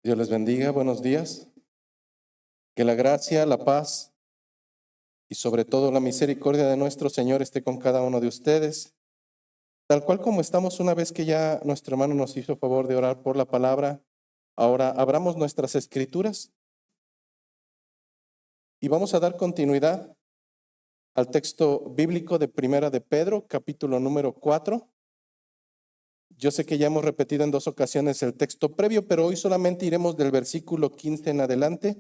Dios les bendiga, buenos días. Que la gracia, la paz y sobre todo la misericordia de nuestro Señor esté con cada uno de ustedes. Tal cual como estamos una vez que ya nuestro hermano nos hizo favor de orar por la palabra, ahora abramos nuestras escrituras y vamos a dar continuidad al texto bíblico de Primera de Pedro, capítulo número 4. Yo sé que ya hemos repetido en 2 ocasiones el texto previo, pero hoy solamente iremos del versículo 15 en adelante.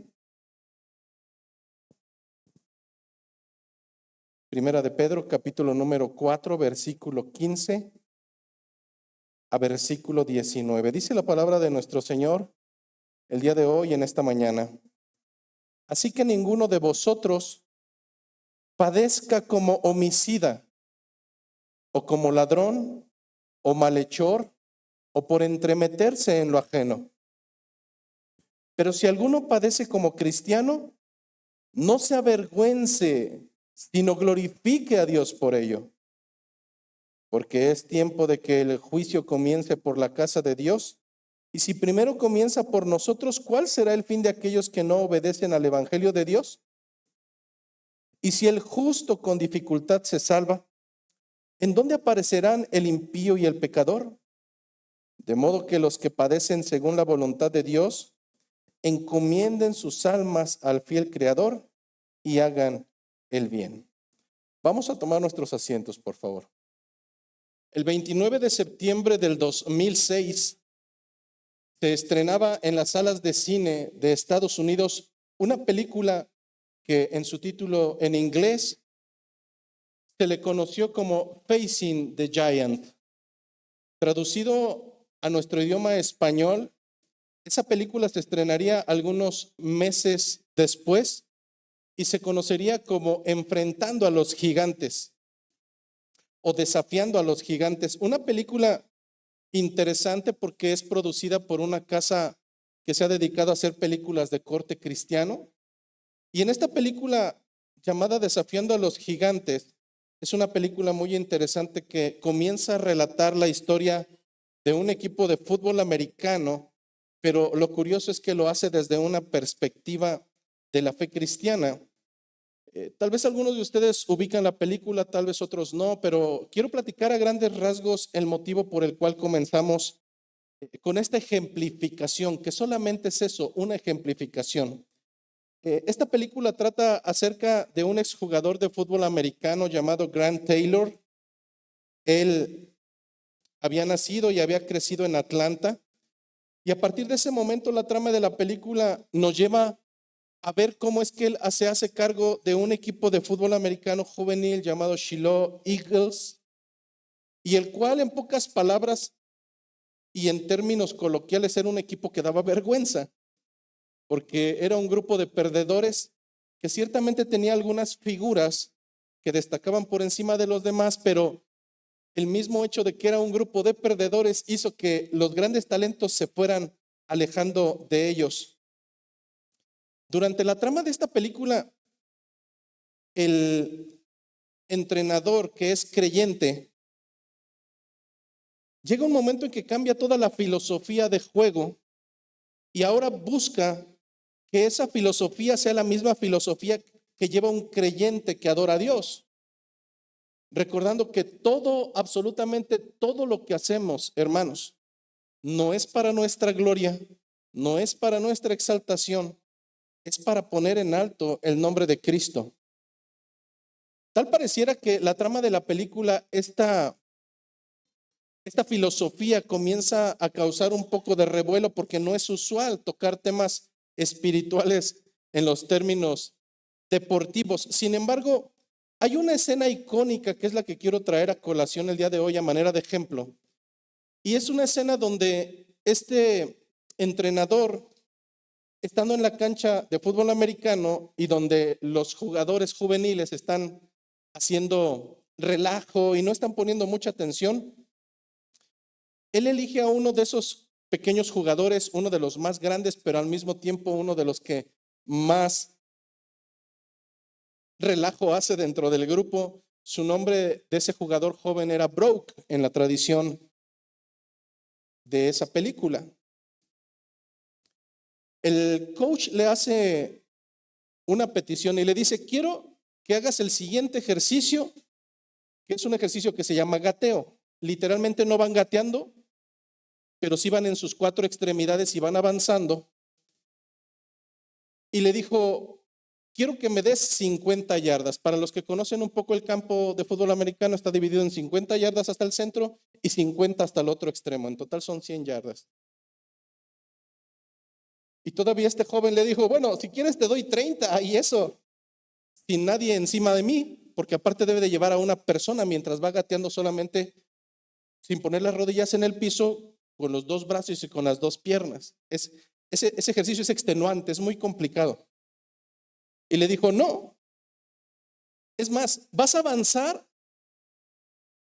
Primera de Pedro, capítulo número 4, versículo 15 a versículo 19. Dice la palabra de nuestro Señor el día de hoy en esta mañana. Así que ninguno de vosotros padezca como homicida, o como ladrón, o malhechor, o por entremeterse en lo ajeno. Pero si alguno padece como cristiano, no se avergüence, sino glorifique a Dios por ello. Porque es tiempo de que el juicio comience por la casa de Dios. Y si primero comienza por nosotros, ¿cuál será el fin de aquellos que no obedecen al evangelio de Dios? Y si el justo con dificultad se salva, ¿en dónde aparecerán el impío y el pecador? De modo que los que padecen según la voluntad de Dios encomienden sus almas al fiel Creador y hagan el bien. Vamos a tomar nuestros asientos, por favor. El 29 de septiembre del 2006 se estrenaba en las salas de cine de Estados Unidos una película que en su título en inglés se le conoció como Facing the Giant. Traducido a nuestro idioma español, esa película se estrenaría algunos meses después y se conocería como Enfrentando a los Gigantes o Desafiando a los Gigantes. Una película interesante porque es producida por una casa que se ha dedicado a hacer películas de corte cristiano. Y en esta película llamada Desafiando a los Gigantes, es una película muy interesante que comienza a relatar la historia de un equipo de fútbol americano, pero lo curioso es que lo hace desde una perspectiva de la fe cristiana. Tal vez algunos de ustedes ubican la película, tal vez otros no, pero quiero platicar a grandes rasgos el motivo por el cual comenzamos con esta ejemplificación, que solamente es eso, una ejemplificación. Esta película trata acerca de un exjugador de fútbol americano llamado Grant Taylor. Él había nacido y había crecido en Atlanta. Y a partir de ese momento la trama de la película nos lleva a ver cómo es que él se hace cargo de un equipo de fútbol americano juvenil llamado Shiloh Eagles, y el cual en pocas palabras y en términos coloquiales era un equipo que daba vergüenza, porque era un grupo de perdedores que ciertamente tenía algunas figuras que destacaban por encima de los demás, pero el mismo hecho de que era un grupo de perdedores hizo que los grandes talentos se fueran alejando de ellos. Durante la trama de esta película, el entrenador que es creyente, llega un momento en que cambia toda la filosofía de juego y ahora busca que esa filosofía sea la misma filosofía que lleva un creyente que adora a Dios. Recordando que todo, absolutamente todo lo que hacemos, hermanos, no es para nuestra gloria, no es para nuestra exaltación, es para poner en alto el nombre de Cristo. Tal pareciera que la trama de la película, esta filosofía comienza a causar un poco de revuelo porque no es usual tocar temas espirituales en los términos deportivos. Sin embargo, hay una escena icónica que es la que quiero traer a colación el día de hoy a manera de ejemplo. Y es una escena donde este entrenador, estando en la cancha de fútbol americano y donde los jugadores juveniles están haciendo relajo y no están poniendo mucha atención, él elige a uno de esos pequeños jugadores, uno de los más grandes, pero al mismo tiempo uno de los que más relajo hace dentro del grupo. Su nombre de ese jugador joven era Broke en la tradición de esa película. el coach le hace una petición y le dice, quiero que hagas el siguiente ejercicio, que es un ejercicio que se llama gateo. Literalmente no van gateando, pero sí van en sus 4 extremidades y van avanzando. Y le dijo, quiero que me des 50 yardas. Para los que conocen un poco el campo de fútbol americano, está dividido en 50 yardas hasta el centro y 50 hasta el otro extremo. En total son 100 yardas. Y todavía este joven le dijo, bueno, si quieres te doy 30 y eso, sin nadie encima de mí, porque aparte debe de llevar a una persona mientras va gateando solamente, sin poner las rodillas en el piso, con los 2 brazos y con las 2 piernas. Ese ejercicio es extenuante, es muy complicado. Y le dijo, no, es más, vas a avanzar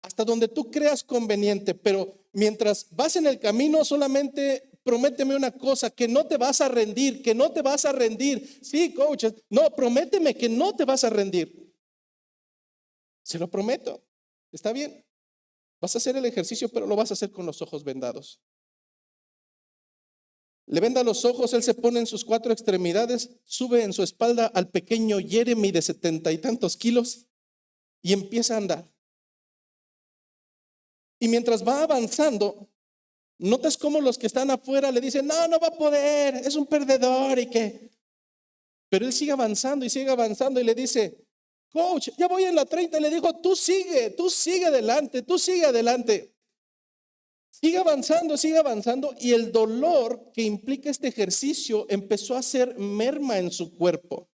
hasta donde tú creas conveniente, pero mientras vas en el camino solamente prométeme una cosa, que no te vas a rendir, que no te vas a rendir. Sí, coach, no, prométeme que no te vas a rendir. Se lo prometo, está bien. Vas a hacer el ejercicio, pero lo vas a hacer con los ojos vendados. Le venda los ojos, él se pone en sus 4 extremidades, sube en su espalda al pequeño Jeremy de 70 y tantos kilos y empieza a andar. Y mientras va avanzando, notas cómo los que están afuera le dicen, no, no va a poder, es un perdedor y qué. Pero él sigue avanzando y le dice, coach, ya voy en la 30. Y le dijo, tú sigue adelante, tú sigue adelante. Sigue avanzando y el dolor que implica este ejercicio empezó a hacer merma en su cuerpo.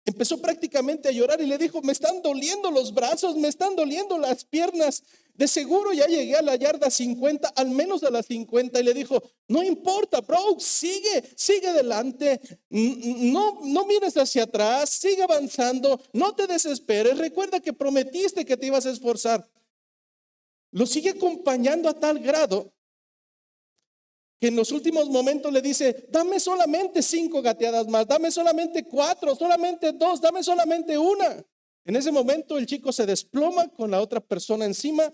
Empezó prácticamente a llorar y le dijo, me están doliendo los brazos, me están doliendo las piernas. De seguro ya llegué a la yarda 50, al menos a las 50. Y le dijo, no importa, bro, sigue adelante. No mires hacia atrás, sigue avanzando, no te desesperes. Recuerda que prometiste que te ibas a esforzar. Lo sigue acompañando a tal grado que en los últimos momentos le dice, dame solamente 5 gateadas más, dame solamente 4, solamente 2, dame solamente 1. En ese momento el chico se desploma con la otra persona encima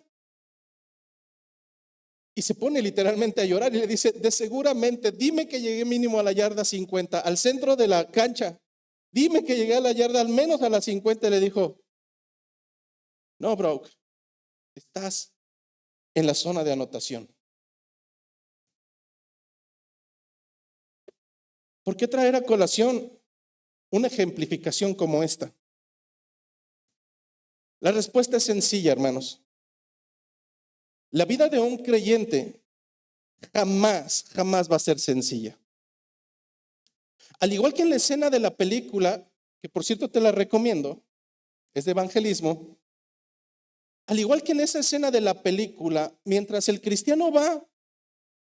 y se pone literalmente a llorar y le dice, de seguramente, dime que llegué mínimo a la yarda 50, al centro de la cancha, dime que llegué a la yarda al menos a la 50. Y le dijo, no, bro, estás en la zona de anotación. ¿Por qué traer a colación una ejemplificación como esta? La respuesta es sencilla, hermanos. La vida de un creyente jamás va a ser sencilla. Al igual que en la escena de la película, que por cierto te la recomiendo, es de evangelismo. Al igual que en esa escena de la película, mientras el cristiano va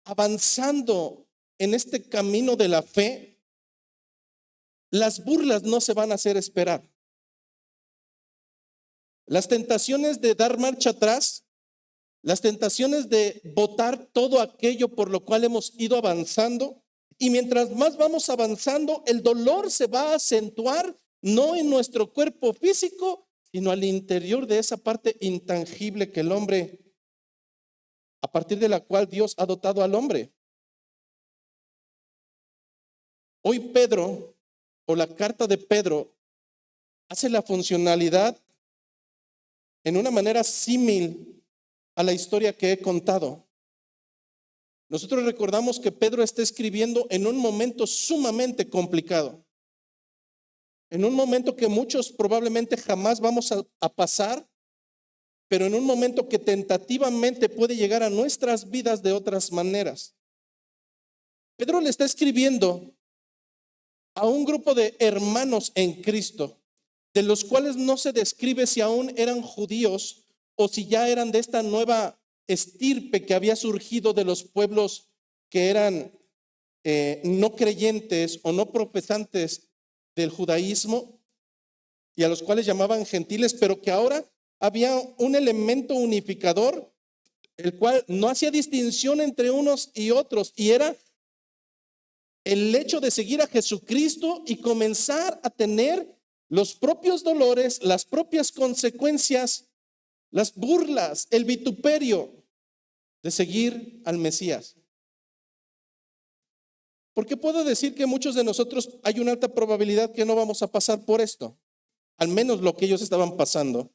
avanzando en este camino de la fe, las burlas no se van a hacer esperar. Las tentaciones de dar marcha atrás, las tentaciones de botar todo aquello por lo cual hemos ido avanzando, y mientras más vamos avanzando, el dolor se va a acentuar, no en nuestro cuerpo físico, sino al interior de esa parte intangible que el hombre, a partir de la cual Dios ha dotado al hombre. Hoy Pedro, o la carta de Pedro, hace la funcionalidad en una manera símil a la historia que he contado. Nosotros recordamos que Pedro está escribiendo en un momento sumamente complicado, en un momento que muchos probablemente jamás vamos a pasar, pero en un momento que tentativamente puede llegar a nuestras vidas de otras maneras. Pedro le está escribiendo a un grupo de hermanos en Cristo, de los cuales no se describe si aún eran judíos o si ya eran de esta nueva estirpe que había surgido de los pueblos que eran no creyentes o no profesantes del judaísmo y a los cuales llamaban gentiles, pero que ahora había un elemento unificador, el cual no hacía distinción entre unos y otros, y era el hecho de seguir a Jesucristo y comenzar a tener los propios dolores, las propias consecuencias, las burlas, el vituperio de seguir al Mesías. Porque puedo decir que muchos de nosotros hay una alta probabilidad que no vamos a pasar por esto, al menos lo que ellos estaban pasando.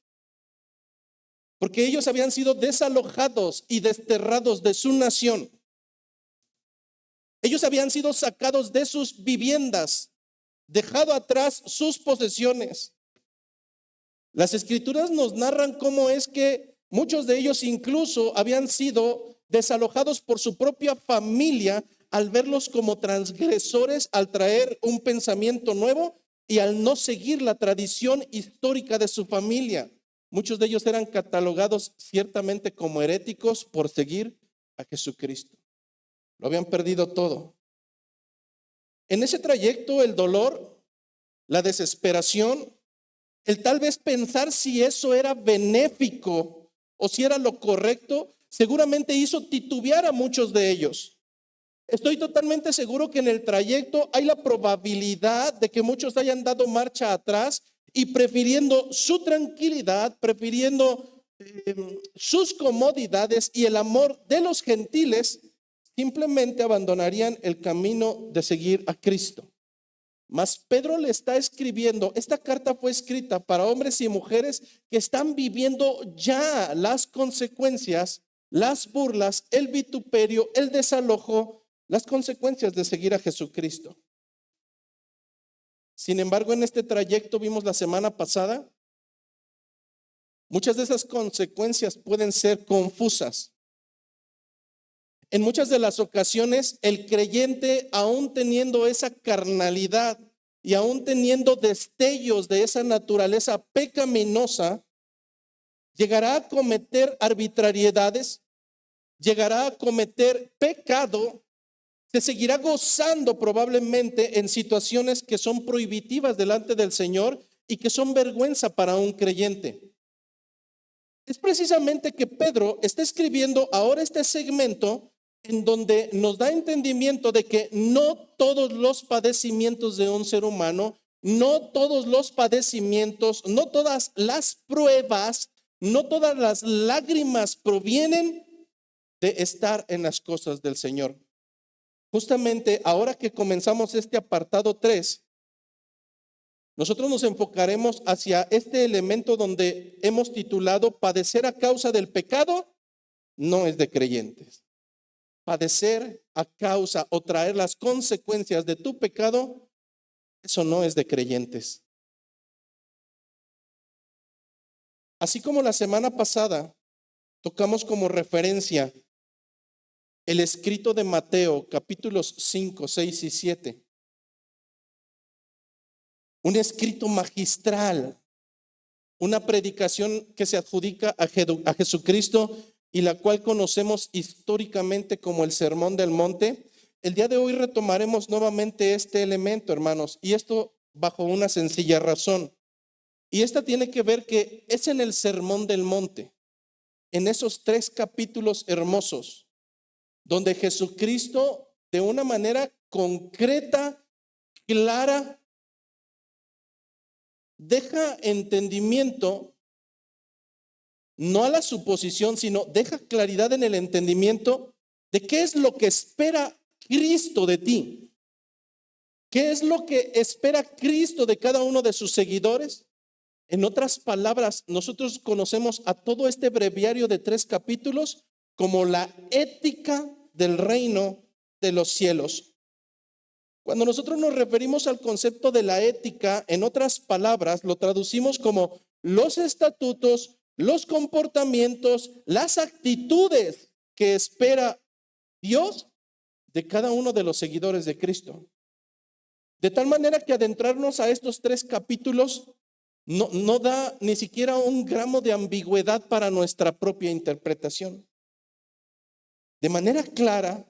Porque ellos habían sido desalojados y desterrados de su nación. Ellos habían sido sacados de sus viviendas, dejado atrás sus posesiones. Las escrituras nos narran cómo es que muchos de ellos incluso habían sido desalojados por su propia familia al verlos como transgresores, al traer un pensamiento nuevo y al no seguir la tradición histórica de su familia. Muchos de ellos eran catalogados ciertamente como heréticos por seguir a Jesucristo. Lo habían perdido todo. En ese trayecto, el dolor, la desesperación, el tal vez pensar si eso era benéfico o si era lo correcto, seguramente hizo titubear a muchos de ellos. Estoy totalmente seguro que en el trayecto hay la probabilidad de que muchos hayan dado marcha atrás y prefiriendo su tranquilidad, prefiriendo sus comodidades y el amor de los gentiles, simplemente abandonarían el camino de seguir a Cristo. Mas Pedro le está escribiendo, esta carta fue escrita para hombres y mujeres que están viviendo ya las consecuencias, las burlas, el vituperio, el desalojo, las consecuencias de seguir a Jesucristo. Sin embargo, en este trayecto vimos la semana pasada, muchas de esas consecuencias pueden ser confusas. En muchas de las ocasiones, el creyente, aún teniendo esa carnalidad y aún teniendo destellos de esa naturaleza pecaminosa, llegará a cometer arbitrariedades, llegará a cometer pecado, se seguirá gozando probablemente en situaciones que son prohibitivas delante del Señor y que son vergüenza para un creyente. Es precisamente que Pedro está escribiendo ahora este segmento en donde nos da entendimiento de que no todos los padecimientos de un ser humano, no todos los padecimientos, no todas las pruebas, no todas las lágrimas provienen de estar en las cosas del Señor. Justamente ahora que comenzamos este apartado 3, nosotros nos enfocaremos hacia este elemento donde hemos titulado padecer a causa del pecado no es de creyentes. Padecer a causa o traer las consecuencias de tu pecado, eso no es de creyentes. Así como la semana pasada tocamos como referencia el escrito de Mateo, capítulos 5, 6 y 7. Un escrito magistral, una predicación que se adjudica a Jesucristo y la cual conocemos históricamente como el Sermón del Monte. El día de hoy retomaremos nuevamente este elemento, hermanos, y esto bajo una sencilla razón. Y esta tiene que ver que es en el Sermón del Monte, en esos 3 capítulos hermosos, donde Jesucristo de una manera concreta, clara, deja entendimiento, no a la suposición, sino deja claridad en el entendimiento de qué es lo que espera Cristo de ti. ¿Qué es lo que espera Cristo de cada uno de sus seguidores? En otras palabras, nosotros conocemos a todo este breviario de 3 capítulos como la ética del reino de los cielos. Cuando nosotros nos referimos al concepto de la ética, en otras palabras, lo traducimos como los estatutos, los comportamientos, las actitudes que espera Dios de cada uno de los seguidores de Cristo. De tal manera que adentrarnos a estos 3 capítulos no da ni siquiera un gramo de ambigüedad para nuestra propia interpretación. De manera clara,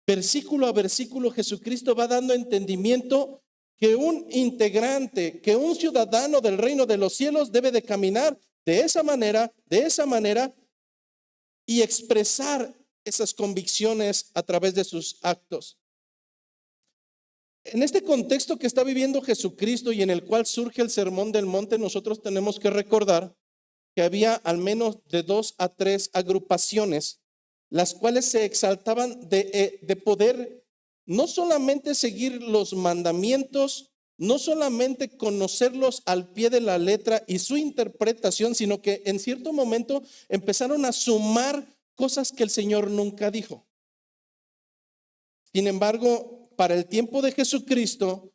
versículo a versículo, Jesucristo va dando entendimiento que un integrante, que un ciudadano del reino de los cielos debe de caminar de esa manera y expresar esas convicciones a través de sus actos. En este contexto que está viviendo Jesucristo y en el cual surge el Sermón del Monte, nosotros tenemos que recordar que había al menos de 2 a 3 agrupaciones, las cuales se exaltaban de poder no solamente seguir los mandamientos, no solamente conocerlos al pie de la letra y su interpretación, sino que en cierto momento empezaron a sumar cosas que el Señor nunca dijo. Sin embargo, para el tiempo de Jesucristo,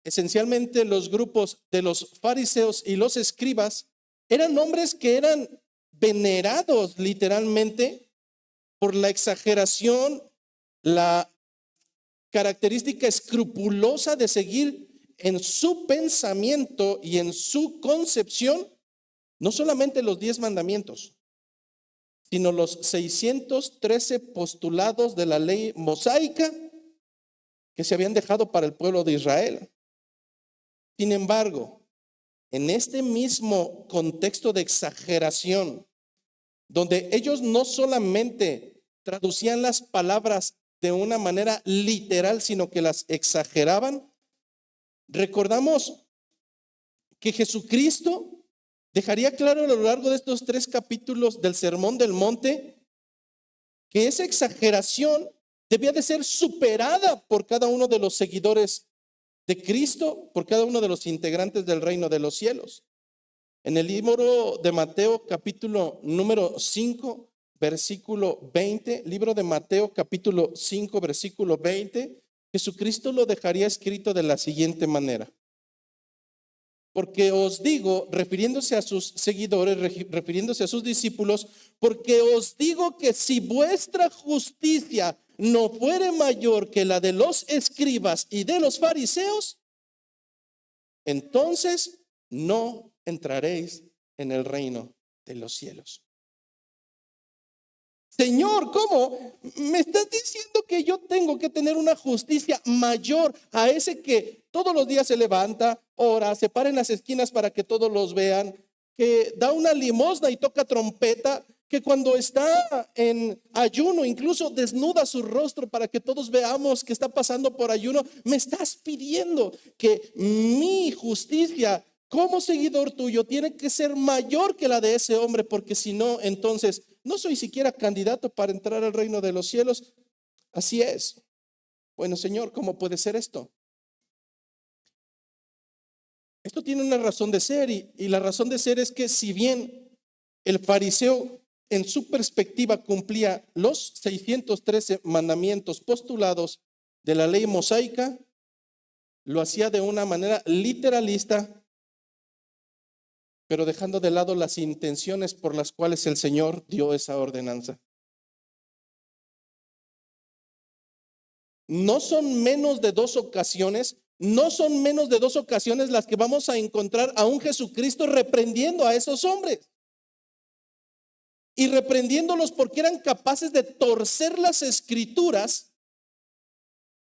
esencialmente los grupos de los fariseos y los escribas eran hombres que eran venerados literalmente por la exageración, la característica escrupulosa de seguir en su pensamiento y en su concepción, no solamente los 10 mandamientos, sino los 613 postulados de la ley mosaica que se habían dejado para el pueblo de Israel. Sin embargo, en este mismo contexto de exageración, donde ellos no solamente traducían las palabras de una manera literal, sino que las exageraban, recordamos que Jesucristo dejaría claro a lo largo de estos 3 capítulos del Sermón del Monte que esa exageración debía de ser superada por cada uno de los seguidores de Cristo, por cada uno de los integrantes del reino de los cielos. En el libro de Mateo, capítulo número 5, versículo 20, libro de Mateo, capítulo 5, versículo 20, Jesucristo lo dejaría escrito de la siguiente manera. Porque os digo, refiriéndose a sus seguidores, refiriéndose a sus discípulos, porque os digo que si vuestra justicia no fuere mayor que la de los escribas y de los fariseos, entonces no entraréis en el reino de los cielos. Señor, ¿cómo? ¿Me estás diciendo que yo tengo que tener una justicia mayor a ese que todos los días se levanta, ora, se para en las esquinas para que todos los vean, que da una limosna y toca trompeta, que cuando está en ayuno incluso desnuda su rostro para que todos veamos que está pasando por ayuno? Me estás pidiendo que mi justicia como seguidor tuyo tiene que ser mayor que la de ese hombre, porque si no, entonces no soy siquiera candidato para entrar al reino de los cielos. Así es. Bueno, Señor, ¿cómo puede ser esto? Esto tiene una razón de ser y la razón de ser es que si bien el fariseo en su perspectiva cumplía los 613 mandamientos postulados de la ley mosaica, lo hacía de una manera literalista, pero dejando de lado las intenciones por las cuales el Señor dio esa ordenanza. No son menos de 2 ocasiones, las que vamos a encontrar a un Jesucristo reprendiendo a esos hombres. Y reprendiéndolos porque eran capaces de torcer las escrituras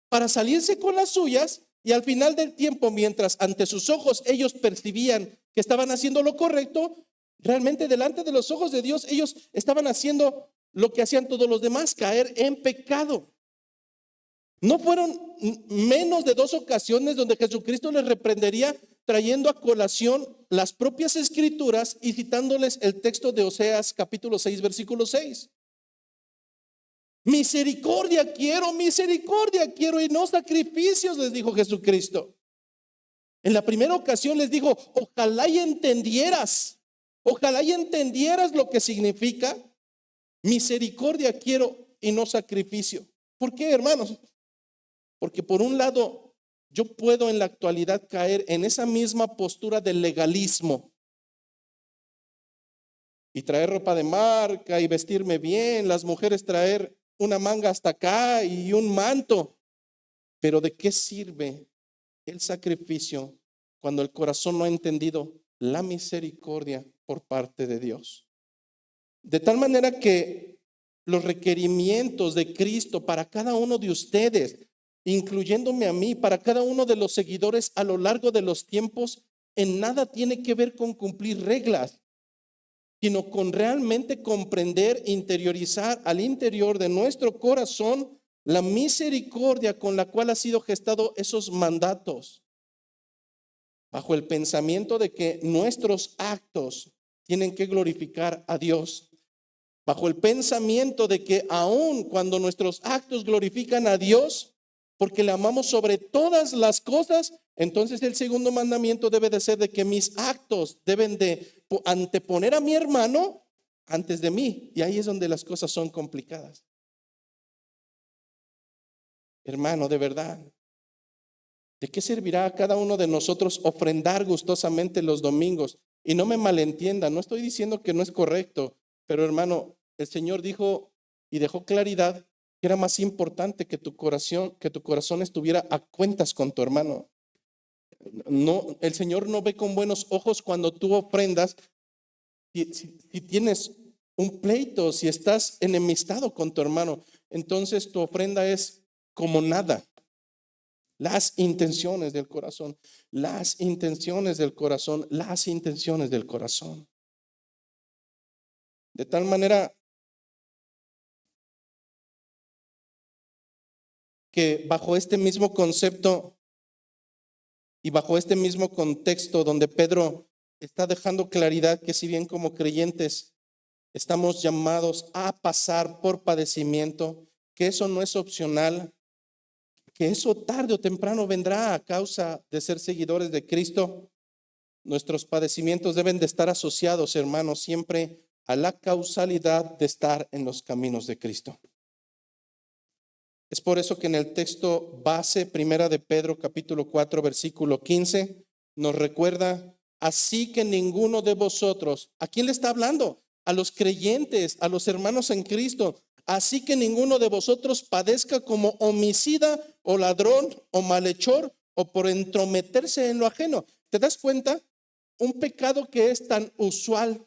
para salirse con las suyas, y al final del tiempo, mientras ante sus ojos ellos percibían que estaban haciendo lo correcto, realmente delante de los ojos de Dios ellos estaban haciendo lo que hacían todos los demás, caer en pecado. No fueron menos de 2 ocasiones donde Jesucristo les reprendería trayendo a colación las propias escrituras y citándoles el texto de Oseas capítulo 6 versículo 6. Misericordia quiero y no sacrificios, les dijo Jesucristo. En la primera ocasión les dijo, ojalá y entendieras lo que significa misericordia quiero y no sacrificio. ¿Por qué, hermanos? Porque por un lado, yo puedo en la actualidad caer en esa misma postura del legalismo y traer ropa de marca y vestirme bien, las mujeres traer una manga hasta acá y un manto. Pero ¿de qué sirve el sacrificio cuando el corazón no ha entendido la misericordia por parte de Dios? De tal manera que los requerimientos de Cristo para cada uno de ustedes, incluyéndome a mí, para cada uno de los seguidores a lo largo de los tiempos, en nada tiene que ver con cumplir reglas, sino con realmente comprender, interiorizar al interior de nuestro corazón la misericordia con la cual ha sido gestado esos mandatos, bajo el pensamiento de que nuestros actos tienen que glorificar a Dios, bajo el pensamiento de que aun cuando nuestros actos glorifican a Dios, porque le amamos sobre todas las cosas, entonces el segundo mandamiento debe de ser de que mis actos deben de anteponer a mi hermano antes de mí. Y ahí es donde las cosas son complicadas. Hermano, de verdad, ¿de qué servirá a cada uno de nosotros ofrendar gustosamente los domingos? Y no me malentiendan, no estoy diciendo que no es correcto, pero hermano, el Señor dijo y dejó claridad que era más importante que tu corazón estuviera a cuentas con tu hermano. No, el Señor no ve con buenos ojos cuando tú ofrendas. Si tienes un pleito, si estás enemistado con tu hermano, entonces tu ofrenda es como nada. Las intenciones del corazón, las intenciones del corazón, las intenciones del corazón. De tal manera que bajo este mismo concepto y bajo este mismo contexto donde Pedro está dejando claridad que si bien como creyentes estamos llamados a pasar por padecimiento, que eso no es opcional, que eso tarde o temprano vendrá a causa de ser seguidores de Cristo. Nuestros padecimientos deben de estar asociados, hermanos, siempre a la causalidad de estar en los caminos de Cristo. Es por eso que en el texto base, primera de Pedro, capítulo 4, versículo 15, nos recuerda, así que ninguno de vosotros, ¿a quién le está hablando? A los creyentes, a los hermanos en Cristo. Así que ninguno de vosotros padezca como homicida o ladrón o malhechor o por entrometerse en lo ajeno. ¿Te das cuenta? Un pecado que es tan usual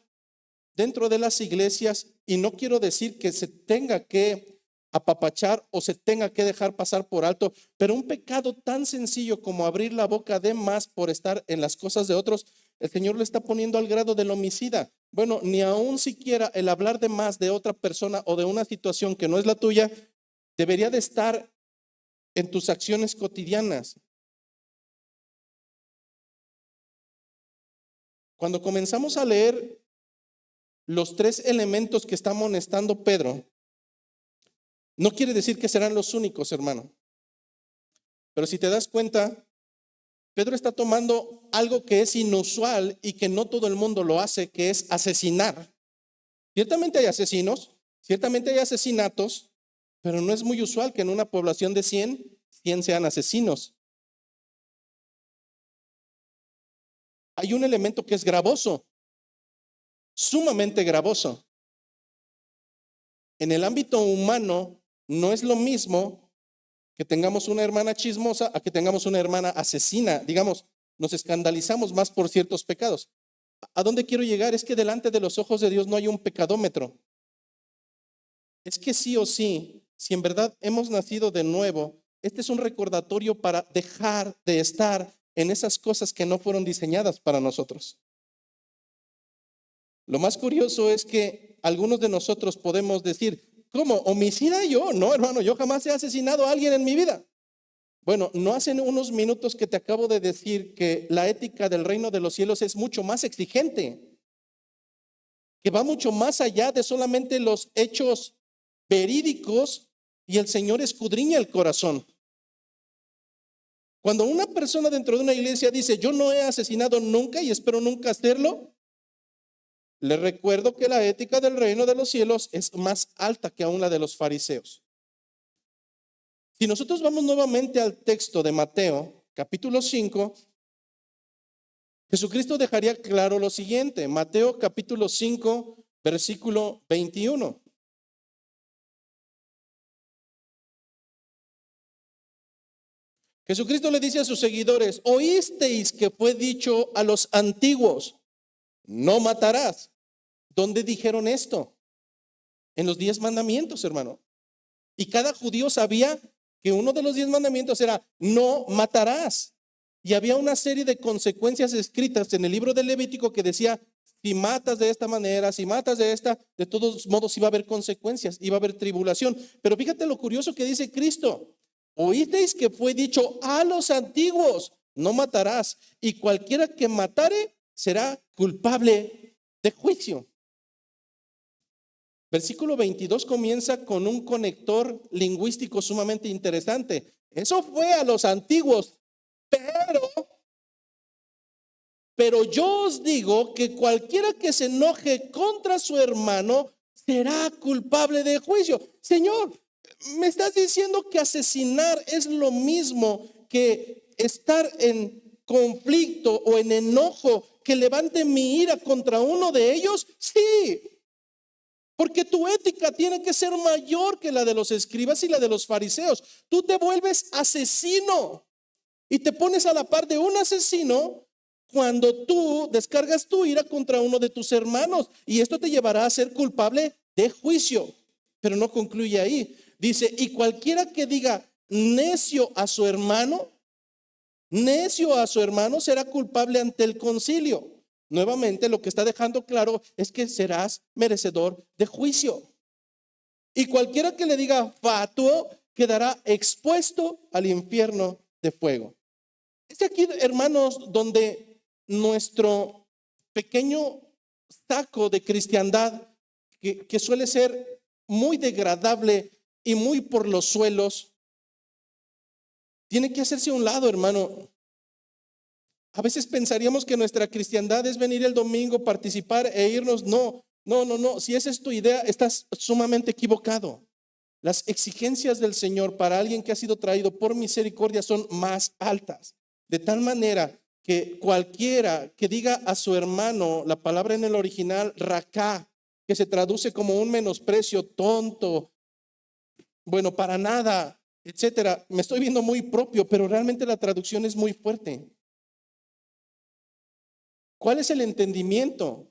dentro de las iglesias, y no quiero decir que se tenga que apapachar o se tenga que dejar pasar por alto, pero un pecado tan sencillo como abrir la boca de más por estar en las cosas de otros, el Señor le está poniendo al grado del homicida. Bueno, ni aún siquiera el hablar de más de otra persona o de una situación que no es la tuya, debería de estar en tus acciones cotidianas. Cuando comenzamos a leer los tres elementos que está amonestando Pedro, no quiere decir que serán los únicos, hermano. Pero si te das cuenta, Pedro está tomando algo que es inusual y que no todo el mundo lo hace, que es asesinar. Ciertamente hay asesinos, ciertamente hay asesinatos, pero no es muy usual que en una población de 100 sean asesinos. Hay un elemento que es gravoso, sumamente gravoso. En el ámbito humano no es lo mismo que tengamos una hermana chismosa a que tengamos una hermana asesina. Digamos, nos escandalizamos más por ciertos pecados. ¿A dónde quiero llegar? Es que delante de los ojos de Dios no hay un pecadómetro. Es que sí o sí, si en verdad hemos nacido de nuevo, este es un recordatorio para dejar de estar en esas cosas que no fueron diseñadas para nosotros. Lo más curioso es que algunos de nosotros podemos decir, ¿cómo? ¿Homicida yo? No, hermano, yo jamás he asesinado a alguien en mi vida. Bueno, no hace unos minutos que te acabo de decir que la ética del reino de los cielos es mucho más exigente, que va mucho más allá de solamente los hechos verídicos, y el Señor escudriña el corazón. Cuando una persona dentro de una iglesia dice, yo no he asesinado nunca y espero nunca hacerlo, le recuerdo que la ética del reino de los cielos es más alta que aún la de los fariseos. Si nosotros vamos nuevamente al texto de Mateo, capítulo 5, Jesucristo dejaría claro lo siguiente. Mateo capítulo 5, versículo 21. Jesucristo le dice a sus seguidores, oísteis que fue dicho a los antiguos, no matarás. ¿Dónde dijeron esto? En los 10 mandamientos, hermano. Y cada judío sabía que uno de los 10 mandamientos era, no matarás. Y había una serie de consecuencias escritas en el libro de Levítico que decía, si matas de esta manera, si matas de esta, de todos modos iba a haber consecuencias, iba a haber tribulación. Pero fíjate lo curioso que dice Cristo. Oísteis que fue dicho a los antiguos, no matarás, y cualquiera que matare será culpable de juicio. Versículo 22 comienza con un conector lingüístico sumamente interesante. Eso fue a los antiguos, pero yo os digo que cualquiera que se enoje contra su hermano será culpable de juicio. Señor, me estás diciendo que asesinar es lo mismo que estar en conflicto o en enojo, que levante mi ira contra uno de ellos. Sí, porque tu ética tiene que ser mayor que la de los escribas y la de los fariseos. Tú te vuelves asesino y te pones a la par de un asesino cuando tú descargas tu ira contra uno de tus hermanos, y esto te llevará a ser culpable de juicio. Pero no concluye ahí. Dice, y cualquiera que diga necio a su hermano será culpable ante el concilio. Nuevamente, lo que está dejando claro es que serás merecedor de juicio. Y cualquiera que le diga fatuo quedará expuesto al infierno de fuego. Es aquí, hermanos, donde nuestro pequeño saco de cristiandad, que suele ser muy degradable y muy por los suelos, tiene que hacerse a un lado, hermano. A veces pensaríamos que nuestra cristiandad es venir el domingo, participar e irnos. No. Si esa es tu idea, estás sumamente equivocado. Las exigencias del Señor para alguien que ha sido traído por misericordia son más altas. De tal manera que cualquiera que diga a su hermano, la palabra en el original, raká, que se traduce como un menosprecio, tonto, bueno, para nada, etcétera. Me estoy viendo muy propio, pero realmente la traducción es muy fuerte. ¿Cuál es el entendimiento?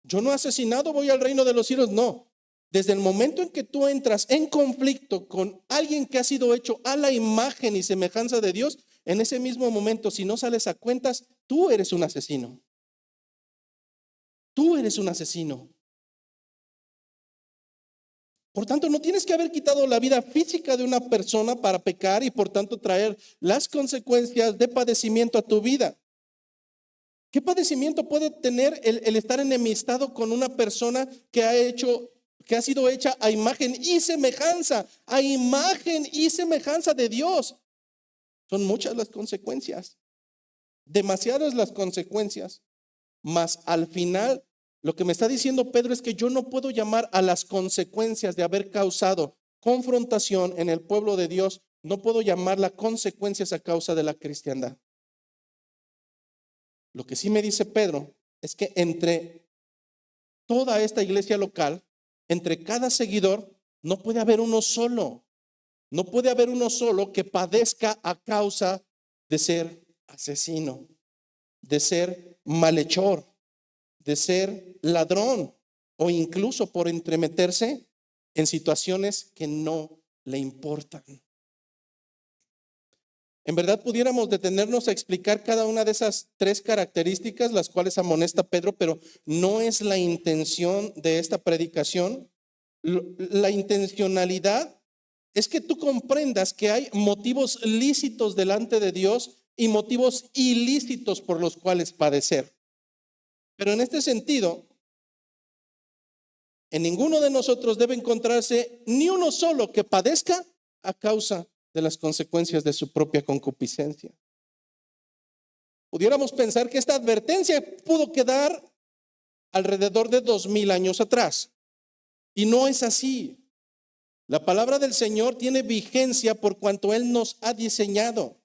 Yo no he asesinado, voy al reino de los cielos. No. Desde el momento en que tú entras en conflicto con alguien que ha sido hecho a la imagen y semejanza de Dios, en ese mismo momento, si no sales a cuentas, tú eres un asesino. Tú eres un asesino. Por tanto, no tienes que haber quitado la vida física de una persona para pecar y por tanto traer las consecuencias de padecimiento a tu vida. ¿Qué padecimiento puede tener el estar enemistado con una persona que ha sido hecha a imagen y semejanza de Dios? Son muchas las consecuencias, demasiadas las consecuencias, mas al final lo que me está diciendo Pedro es que yo no puedo llamar a las consecuencias de haber causado confrontación en el pueblo de Dios, no puedo llamarla consecuencias a causa de la cristiandad. Lo que sí me dice Pedro es que entre toda esta iglesia local, entre cada seguidor, no puede haber uno solo. No puede haber uno solo que padezca a causa de ser asesino, de ser malhechor, de ser ladrón o incluso por entremeterse en situaciones que no le importan. En verdad pudiéramos detenernos a explicar cada una de esas tres características, las cuales amonesta Pedro, pero no es la intención de esta predicación. La intencionalidad es que tú comprendas que hay motivos lícitos delante de Dios y motivos ilícitos por los cuales padecer. Pero en este sentido, en ninguno de nosotros debe encontrarse ni uno solo que padezca a causa de las consecuencias de su propia concupiscencia. Pudiéramos pensar que esta advertencia pudo quedar alrededor de 2000 años atrás. Y no es así. La palabra del Señor tiene vigencia por cuanto Él nos ha diseñado.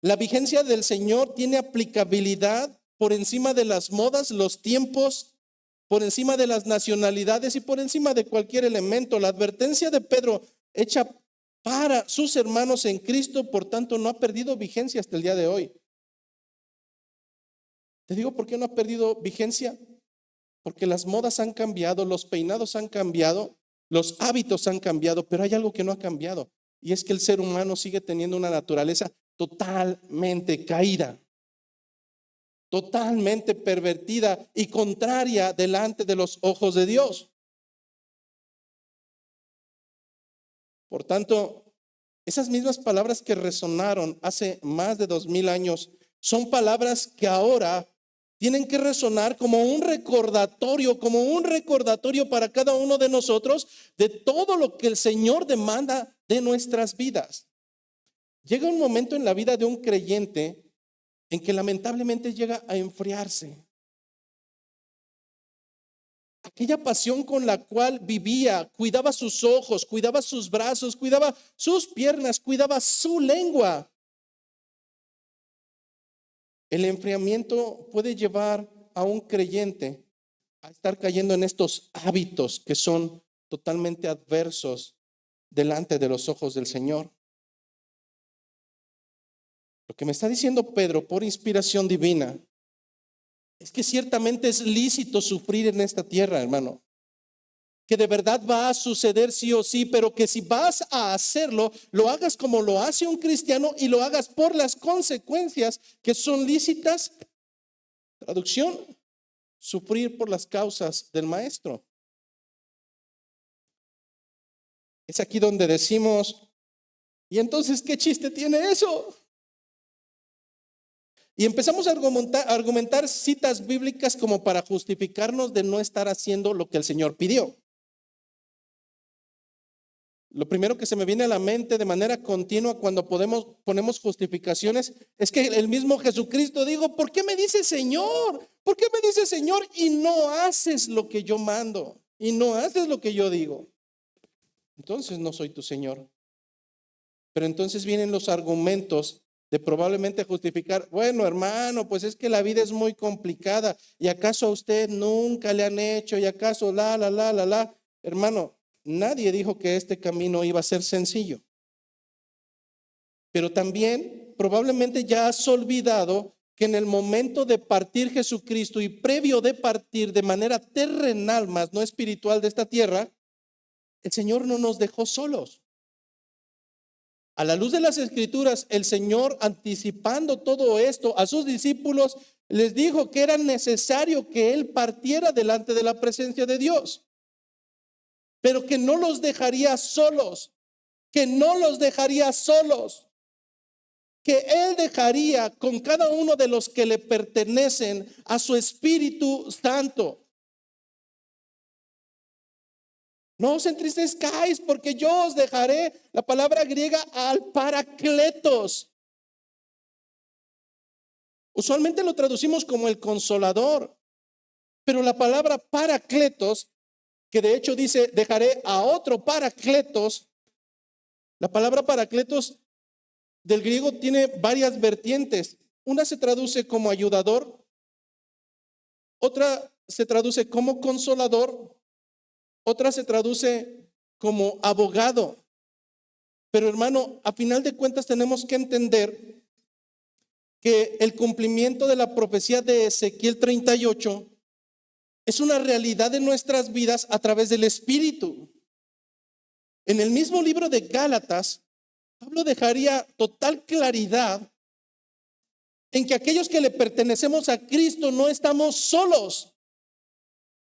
La vigencia del Señor tiene aplicabilidad por encima de las modas, los tiempos, por encima de las nacionalidades y por encima de cualquier elemento. La advertencia de Pedro hecha para sus hermanos en Cristo, por tanto, no ha perdido vigencia hasta el día de hoy. Te digo por qué no ha perdido vigencia. Porque las modas han cambiado, los peinados han cambiado, los hábitos han cambiado, pero hay algo que no ha cambiado. Y es que el ser humano sigue teniendo una naturaleza totalmente caída, totalmente pervertida y contraria delante de los ojos de Dios. Por tanto, esas mismas palabras que resonaron hace más de 2000 años son palabras que ahora tienen que resonar como un recordatorio para cada uno de nosotros de todo lo que el Señor demanda de nuestras vidas. Llega un momento en la vida de un creyente en que lamentablemente llega a enfriarse. Aquella pasión con la cual vivía, cuidaba sus ojos, cuidaba sus brazos, cuidaba sus piernas, cuidaba su lengua. El enfriamiento puede llevar a un creyente a estar cayendo en estos hábitos que son totalmente adversos delante de los ojos del Señor. Lo que me está diciendo Pedro por inspiración divina es que ciertamente es lícito sufrir en esta tierra, hermano. Que de verdad va a suceder sí o sí, pero que si vas a hacerlo, lo hagas como lo hace un cristiano y lo hagas por las consecuencias que son lícitas. Traducción: sufrir por las causas del maestro. Es aquí donde decimos, ¿y entonces qué chiste tiene eso? Y empezamos a argumentar citas bíblicas como para justificarnos de no estar haciendo lo que el Señor pidió. Lo primero que se me viene a la mente de manera continua cuando ponemos justificaciones es que el mismo Jesucristo dijo, ¿por qué me dices Señor? ¿Por qué me dices Señor y no haces lo que yo mando? Y no haces lo que yo digo. Entonces no soy tu Señor. Pero entonces vienen los argumentos de probablemente justificar, bueno, hermano, pues es que la vida es muy complicada. ¿Y acaso a usted nunca le han hecho? ¿Y acaso la? Hermano, nadie dijo que este camino iba a ser sencillo. Pero también probablemente ya has olvidado que en el momento de partir Jesucristo y previo de partir de manera terrenal, más no espiritual, de esta tierra, el Señor no nos dejó solos. A la luz de las Escrituras, el Señor, anticipando todo esto a sus discípulos, les dijo que era necesario que Él partiera delante de la presencia de Dios, pero que no los dejaría solos, que no los dejaría solos, que Él dejaría con cada uno de los que le pertenecen a su Espíritu Santo. No os entristezcáis, porque yo os dejaré, la palabra griega, al Paracletos. Usualmente lo traducimos como el consolador, pero la palabra Paracletos, que de hecho dice dejaré a otro Paracletos, la palabra Paracletos del griego tiene varias vertientes. Una se traduce como ayudador, otra se traduce como consolador, otra se traduce como abogado. Pero hermano, a final de cuentas tenemos que entender que el cumplimiento de la profecía de Ezequiel 38 es una realidad de nuestras vidas a través del Espíritu. En el mismo libro de Gálatas, Pablo dejaría total claridad en que aquellos que le pertenecemos a Cristo no estamos solos,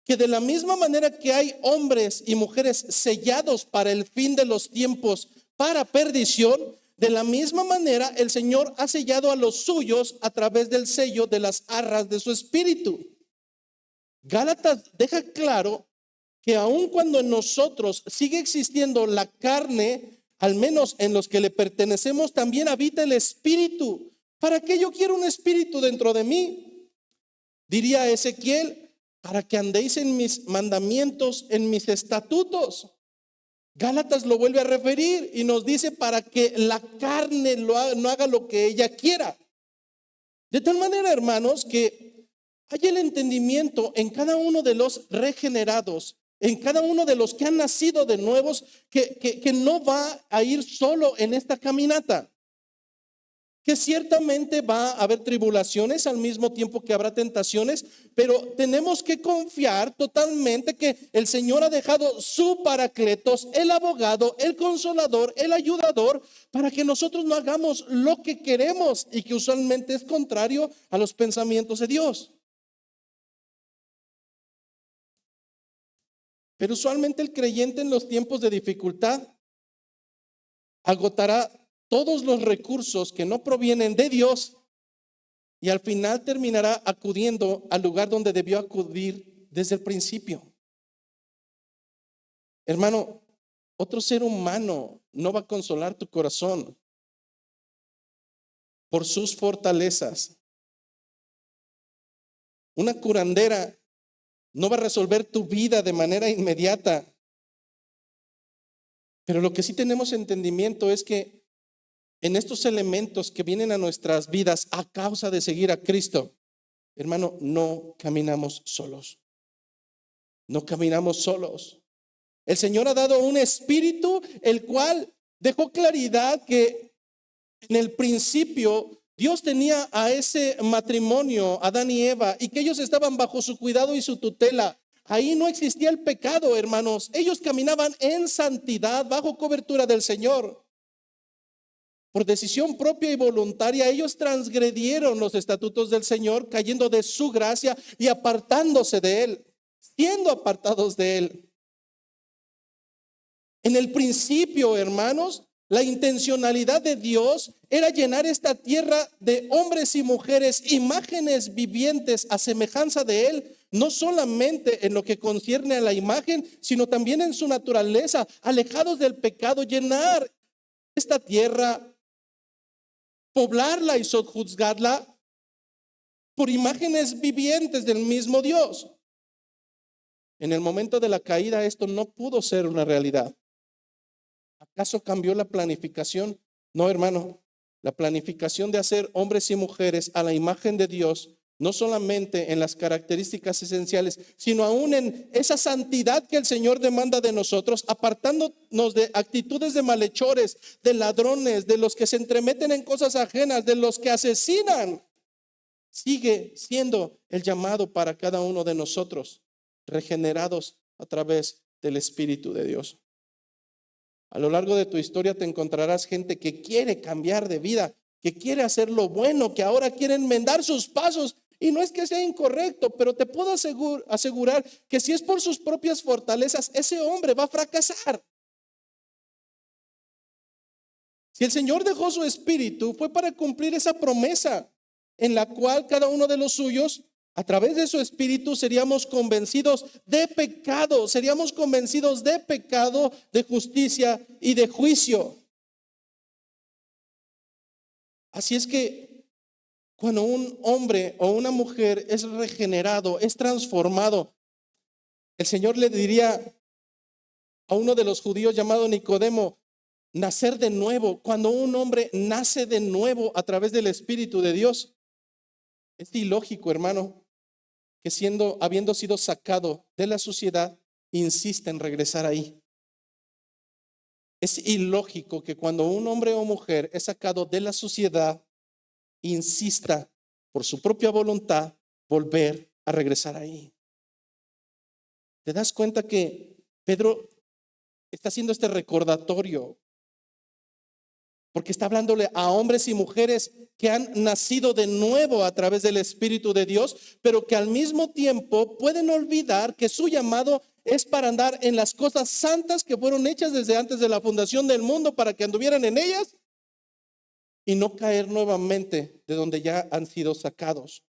que de la misma manera que hay hombres y mujeres sellados para el fin de los tiempos, para perdición, de la misma manera el Señor ha sellado a los suyos a través del sello de las arras de su Espíritu. Gálatas deja claro que aun cuando en nosotros sigue existiendo la carne, al menos en los que le pertenecemos, también habita el Espíritu. ¿Para qué yo quiero un espíritu dentro de mí? Diría Ezequiel, para que andéis en mis mandamientos, en mis estatutos. Gálatas lo vuelve a referir y nos dice para que la carne no haga lo que ella quiera. De tal manera, hermanos, que hay el entendimiento en cada uno de los regenerados, en cada uno de los que han nacido de nuevos, que no va a ir solo en esta caminata. Que ciertamente va a haber tribulaciones al mismo tiempo que habrá tentaciones, pero tenemos que confiar totalmente que el Señor ha dejado su Paracletos, el abogado, el consolador, el ayudador, para que nosotros no hagamos lo que queremos y que usualmente es contrario a los pensamientos de Dios. Pero usualmente el creyente en los tiempos de dificultad agotará todos los recursos que no provienen de Dios y al final terminará acudiendo al lugar donde debió acudir desde el principio. Hermano, otro ser humano no va a consolar tu corazón. por sus fortalezas. Una curandera no va a resolver tu vida de manera inmediata. Pero lo que sí tenemos entendimiento es que en estos elementos que vienen a nuestras vidas a causa de seguir a Cristo, hermano, no caminamos solos. No caminamos solos. El Señor ha dado un espíritu, el cual dejó claridad que en el principio Dios tenía a ese matrimonio, Adán y Eva, y que ellos estaban bajo su cuidado y su tutela. Ahí no existía el pecado, hermanos. Ellos caminaban en santidad bajo cobertura del Señor. Por decisión propia y voluntaria, ellos transgredieron los estatutos del Señor, cayendo de su gracia y apartándose de Él, siendo apartados de Él. En el principio, hermanos, la intencionalidad de Dios era llenar esta tierra de hombres y mujeres, imágenes vivientes a semejanza de Él, no solamente en lo que concierne a la imagen, sino también en su naturaleza, alejados del pecado, llenar esta tierra, poblarla y sojuzgarla por imágenes vivientes del mismo Dios. En el momento de la caída esto no pudo ser una realidad. ¿Acaso cambió la planificación? No, hermano. La planificación de hacer hombres y mujeres a la imagen de Dios, no solamente en las características esenciales, sino aún en esa santidad que el Señor demanda de nosotros, apartándonos de actitudes de malhechores, de ladrones, de los que se entremeten en cosas ajenas, de los que asesinan. Sigue siendo el llamado para cada uno de nosotros, regenerados a través del Espíritu de Dios. A lo largo de tu historia te encontrarás gente que quiere cambiar de vida, que quiere hacer lo bueno, que ahora quiere enmendar sus pasos. Y no es que sea incorrecto, pero te puedo asegurar que si es por sus propias fortalezas, ese hombre va a fracasar. Si el Señor dejó su espíritu, fue para cumplir esa promesa en la cual cada uno de los suyos, a través de su espíritu, seríamos convencidos de pecado, de justicia y de juicio. Así es que cuando un hombre o una mujer es regenerado, es transformado, el Señor le diría a uno de los judíos llamado Nicodemo, nacer de nuevo. Cuando un hombre nace de nuevo a través del Espíritu de Dios, es ilógico, hermano, que habiendo sido sacado de la suciedad, insista en regresar ahí. Es ilógico que cuando un hombre o mujer es sacado de la suciedad, insista por su propia voluntad volver a regresar ahí. ¿Te das cuenta que Pedro está haciendo este recordatorio? Porque está hablándole a hombres y mujeres que han nacido de nuevo a través del Espíritu de Dios, pero que al mismo tiempo pueden olvidar que su llamado es para andar en las cosas santas que fueron hechas desde antes de la fundación del mundo, para que anduvieran en ellas y no caer nuevamente de donde ya han sido sacados.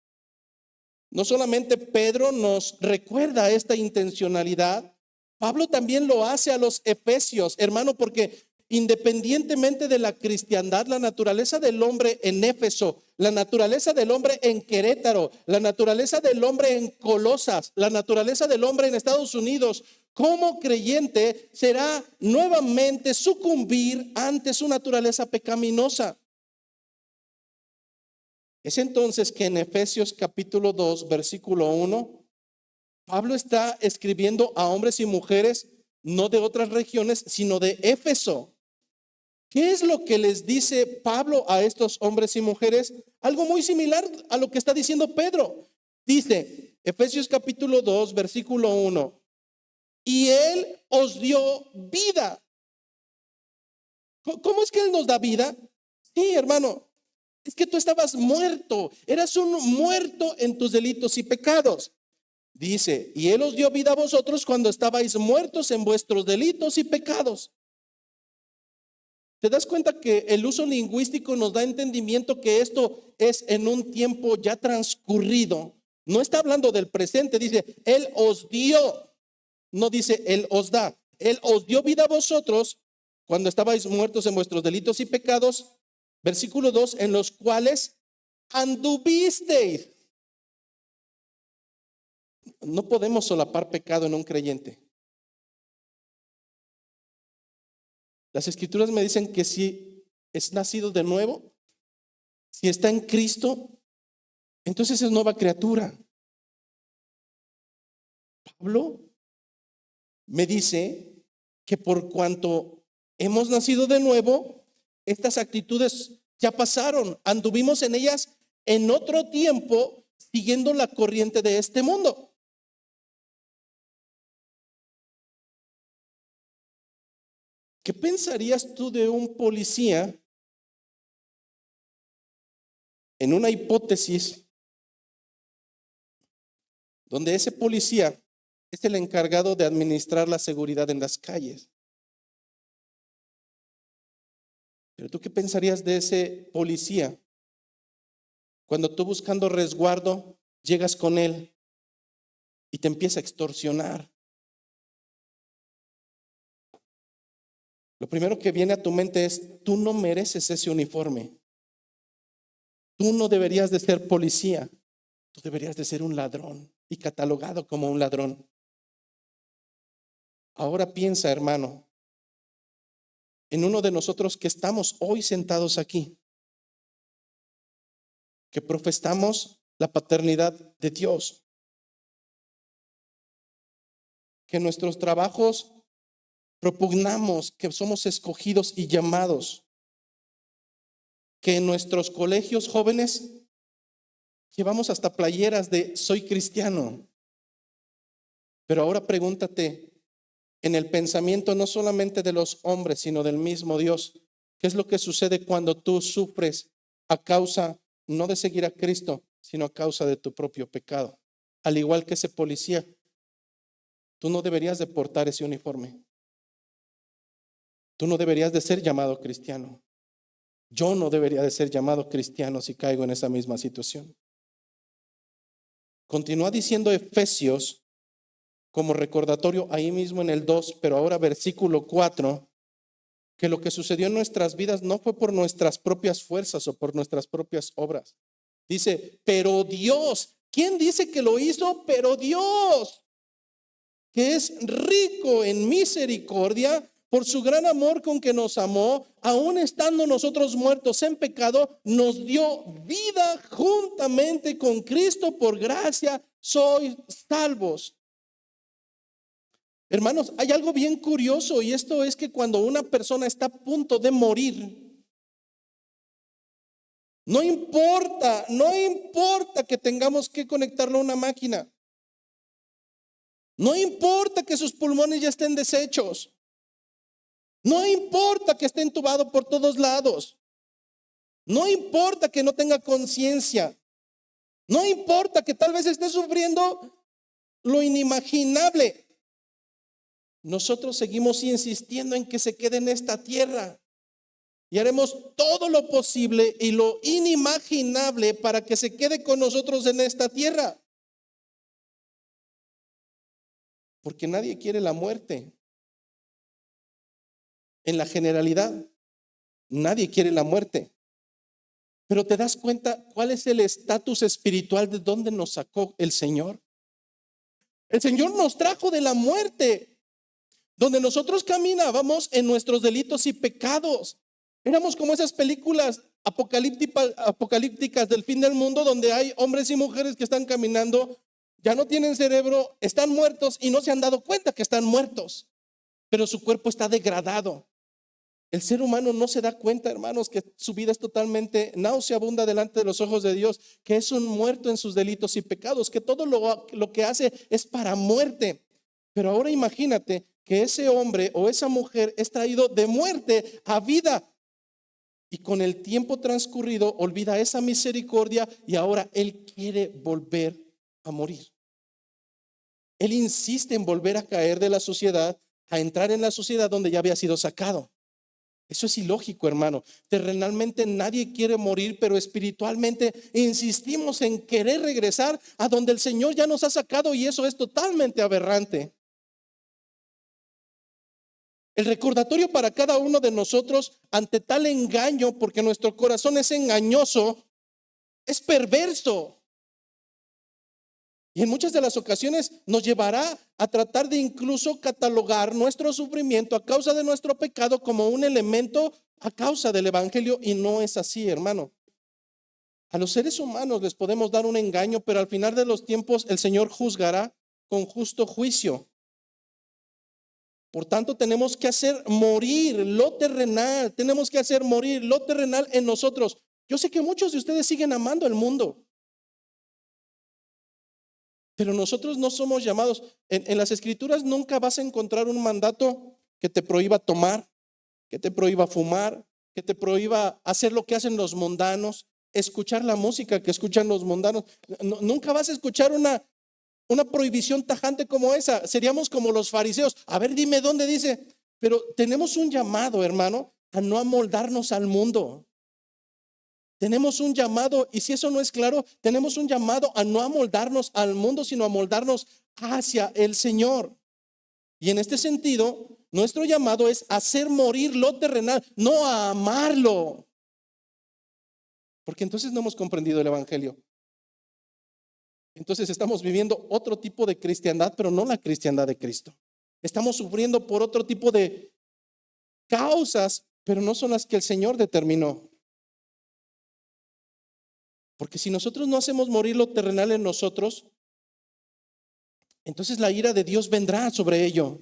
No solamente Pedro nos recuerda esta intencionalidad, Pablo también lo hace a los efesios, hermano, porque independientemente de la cristiandad, la naturaleza del hombre en Éfeso, la naturaleza del hombre en Querétaro, la naturaleza del hombre en Colosas, la naturaleza del hombre en Estados Unidos, como creyente será nuevamente sucumbir ante su naturaleza pecaminosa. Es entonces que en Efesios capítulo 2, versículo 1, Pablo está escribiendo a hombres y mujeres no de otras regiones, sino de Éfeso. ¿Qué es lo que les dice Pablo a estos hombres y mujeres? Algo muy similar a lo que está diciendo Pedro. Dice, Efesios capítulo 2, versículo 1, y Él os dio vida. ¿Cómo es que Él nos da vida? Sí, hermano, es que tú estabas muerto, eras un muerto en tus delitos y pecados. Dice, y Él os dio vida a vosotros cuando estabais muertos en vuestros delitos y pecados. ¿Te das cuenta que el uso lingüístico nos da entendimiento que esto es en un tiempo ya transcurrido? No está hablando del presente, dice, Él os dio, no dice Él os da. Él os dio vida a vosotros cuando estabais muertos en vuestros delitos y pecados, Versículo 2, en los cuales anduvisteis. No podemos solapar pecado en un creyente. Las escrituras me dicen que si es nacido de nuevo, si está en Cristo, entonces es nueva criatura. Pablo me dice que por cuanto hemos nacido de nuevo, estas actitudes ya pasaron, anduvimos en ellas en otro tiempo, siguiendo la corriente de este mundo. ¿Qué pensarías tú de un policía en una hipótesis donde ese policía es el encargado de administrar la seguridad en las calles? Pero tú, ¿qué pensarías de ese policía cuando tú, buscando resguardo, llegas con él y te empieza a extorsionar? Lo primero que viene a tu mente es: tú no mereces ese uniforme. Tú no deberías de ser policía. Tú deberías de ser un ladrón y catalogado como un ladrón. Ahora piensa, hermano, en uno de nosotros que estamos hoy sentados aquí, que profesamos la paternidad de Dios, que en nuestros trabajos propugnamos que somos escogidos y llamados, que en nuestros colegios jóvenes llevamos hasta playeras de soy cristiano. Pero ahora pregúntate, en el pensamiento no solamente de los hombres, sino del mismo Dios, ¿qué es lo que sucede cuando tú sufres a causa no de seguir a Cristo, sino a causa de tu propio pecado? Al igual que ese policía, tú no deberías de portar ese uniforme. Tú no deberías de ser llamado cristiano. Yo no debería de ser llamado cristiano si caigo en esa misma situación. Continúa diciendo Efesios como recordatorio ahí mismo en el 2, pero ahora versículo 4, que lo que sucedió en nuestras vidas no fue por nuestras propias fuerzas o por nuestras propias obras. Dice, pero Dios. ¿Quién dice que lo hizo? Pero Dios, que es rico en misericordia, por su gran amor con que nos amó, aun estando nosotros muertos en pecado, nos dio vida juntamente con Cristo. Por gracia sois salvos. Hermanos, hay algo bien curioso, y esto es que cuando una persona está a punto de morir, no importa que tengamos que conectarlo a una máquina. No importa que sus pulmones ya estén deshechos. No importa que esté entubado por todos lados. No importa que no tenga conciencia. No importa que tal vez esté sufriendo lo inimaginable. Nosotros seguimos insistiendo en que se quede en esta tierra y haremos todo lo posible y lo inimaginable para que se quede con nosotros en esta tierra. Porque nadie quiere la muerte. En la generalidad, nadie quiere la muerte. Pero ¿te das cuenta cuál es el estatus espiritual de donde nos sacó el Señor? El Señor nos trajo de la muerte, donde nosotros caminábamos en nuestros delitos y pecados. Éramos como esas películas apocalípticas del fin del mundo, donde hay hombres y mujeres que están caminando, ya no tienen cerebro, están muertos y no se han dado cuenta que están muertos, pero su cuerpo está degradado. El ser humano no se da cuenta, hermanos, que su vida es totalmente nauseabunda delante de los ojos de Dios, que es un muerto en sus delitos y pecados, que todo lo que hace es para muerte. Pero ahora imagínate que ese hombre o esa mujer es traído de muerte a vida, y con el tiempo transcurrido olvida esa misericordia y ahora él quiere volver a morir. Él insiste en volver a caer de la sociedad, a entrar en la sociedad donde ya había sido sacado. Eso es ilógico, hermano. Terrenalmente nadie quiere morir, pero espiritualmente insistimos en querer regresar a donde el Señor ya nos ha sacado, y eso es totalmente aberrante. El recordatorio para cada uno de nosotros ante tal engaño, porque nuestro corazón es engañoso, es perverso. Y en muchas de las ocasiones nos llevará a tratar de incluso catalogar nuestro sufrimiento a causa de nuestro pecado como un elemento a causa del evangelio, y no es así, hermano. A los seres humanos les podemos dar un engaño, pero al final de los tiempos el Señor juzgará con justo juicio. Por tanto, tenemos que hacer morir lo terrenal, tenemos que hacer morir lo terrenal en nosotros. Yo sé que muchos de ustedes siguen amando el mundo, pero nosotros no somos llamados. En las Escrituras nunca vas a encontrar un mandato que te prohíba tomar, que te prohíba fumar, que te prohíba hacer lo que hacen los mundanos, escuchar la música que escuchan los mundanos. Nunca vas a escuchar una prohibición tajante como esa. Seríamos como los fariseos. A ver, dime dónde dice. Pero tenemos un llamado, hermano, a no amoldarnos al mundo. Tenemos un llamado, y si eso no es claro, tenemos un llamado a no amoldarnos al mundo, sino a amoldarnos hacia el Señor. Y en este sentido, nuestro llamado es hacer morir lo terrenal, no a amarlo. Porque entonces no hemos comprendido el evangelio. Entonces estamos viviendo otro tipo de cristiandad, pero no la cristiandad de Cristo. Estamos sufriendo por otro tipo de causas, pero no son las que el Señor determinó. Porque si nosotros no hacemos morir lo terrenal en nosotros, entonces la ira de Dios vendrá sobre ello.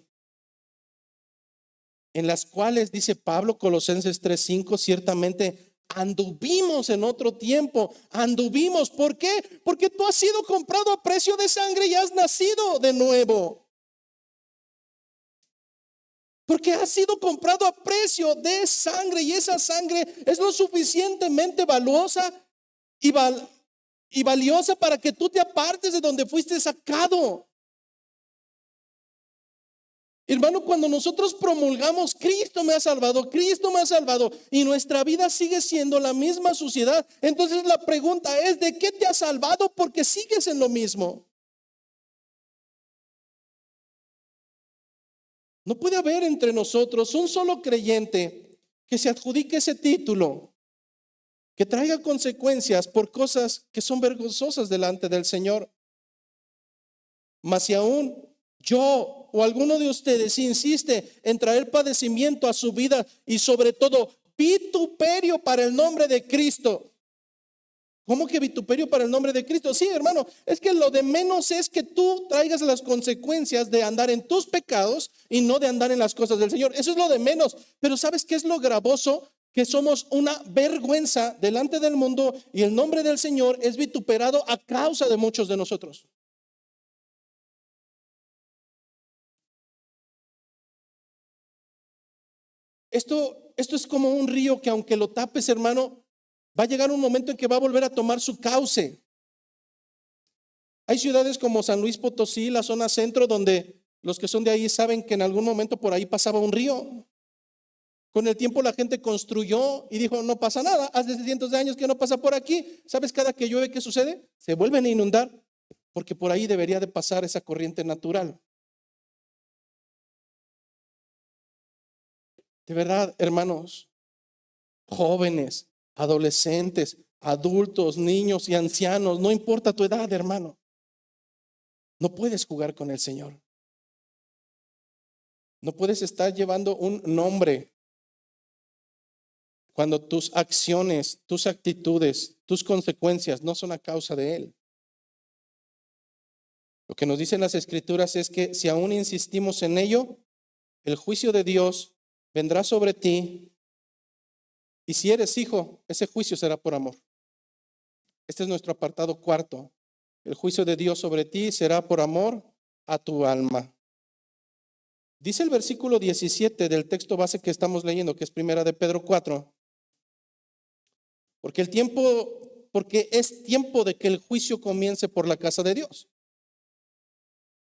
En las cuales, dice Pablo, Colosenses 3:5, ciertamente anduvimos en otro tiempo. Anduvimos, ¿por qué? Porque tú has sido comprado a precio de sangre y has nacido de nuevo. Porque has sido comprado a precio de sangre, y esa sangre es lo suficientemente valiosa y valiosa para que tú te apartes de donde fuiste sacado. Hermano, cuando nosotros promulgamos Cristo me ha salvado, Cristo me ha salvado, y nuestra vida sigue siendo la misma suciedad, entonces la pregunta es: ¿de qué te has salvado? Porque sigues en lo mismo. No puede haber entre nosotros un solo creyente que se adjudique ese título, que traiga consecuencias por cosas que son vergonzosas delante del Señor. Mas si aún yo o alguno de ustedes insiste en traer padecimiento a su vida y sobre todo vituperio para el nombre de Cristo. ¿Cómo que vituperio para el nombre de Cristo? Sí, hermano, es que lo de menos es que tú traigas las consecuencias de andar en tus pecados y no de andar en las cosas del Señor. Eso es lo de menos. Pero ¿sabes qué es lo gravoso? Que somos una vergüenza delante del mundo, y el nombre del Señor es vituperado a causa de muchos de nosotros. Esto es como un río que, aunque lo tapes, hermano, va a llegar un momento en que va a volver a tomar su cauce. Hay ciudades como San Luis Potosí, la zona centro, donde los que son de ahí saben que en algún momento por ahí pasaba un río. Con el tiempo la gente construyó y dijo: no pasa nada, hace cientos de años que no pasa por aquí. ¿Sabes? Cada que llueve, ¿qué sucede? Se vuelven a inundar, porque por ahí debería de pasar esa corriente natural. De verdad, hermanos, jóvenes, adolescentes, adultos, niños y ancianos, no importa tu edad, hermano, no puedes jugar con el Señor. No puedes estar llevando un nombre cuando tus acciones, tus actitudes, tus consecuencias no son a causa de Él. Lo que nos dicen las Escrituras es que si aún insistimos en ello, el juicio de Dios vendrá sobre ti, y si eres hijo, ese juicio será por amor. Este es nuestro apartado cuarto. El juicio de Dios sobre ti será por amor a tu alma. Dice el versículo 17 del texto base que estamos leyendo, que es primera de Pedro 4. Porque es tiempo de que el juicio comience por la casa de Dios.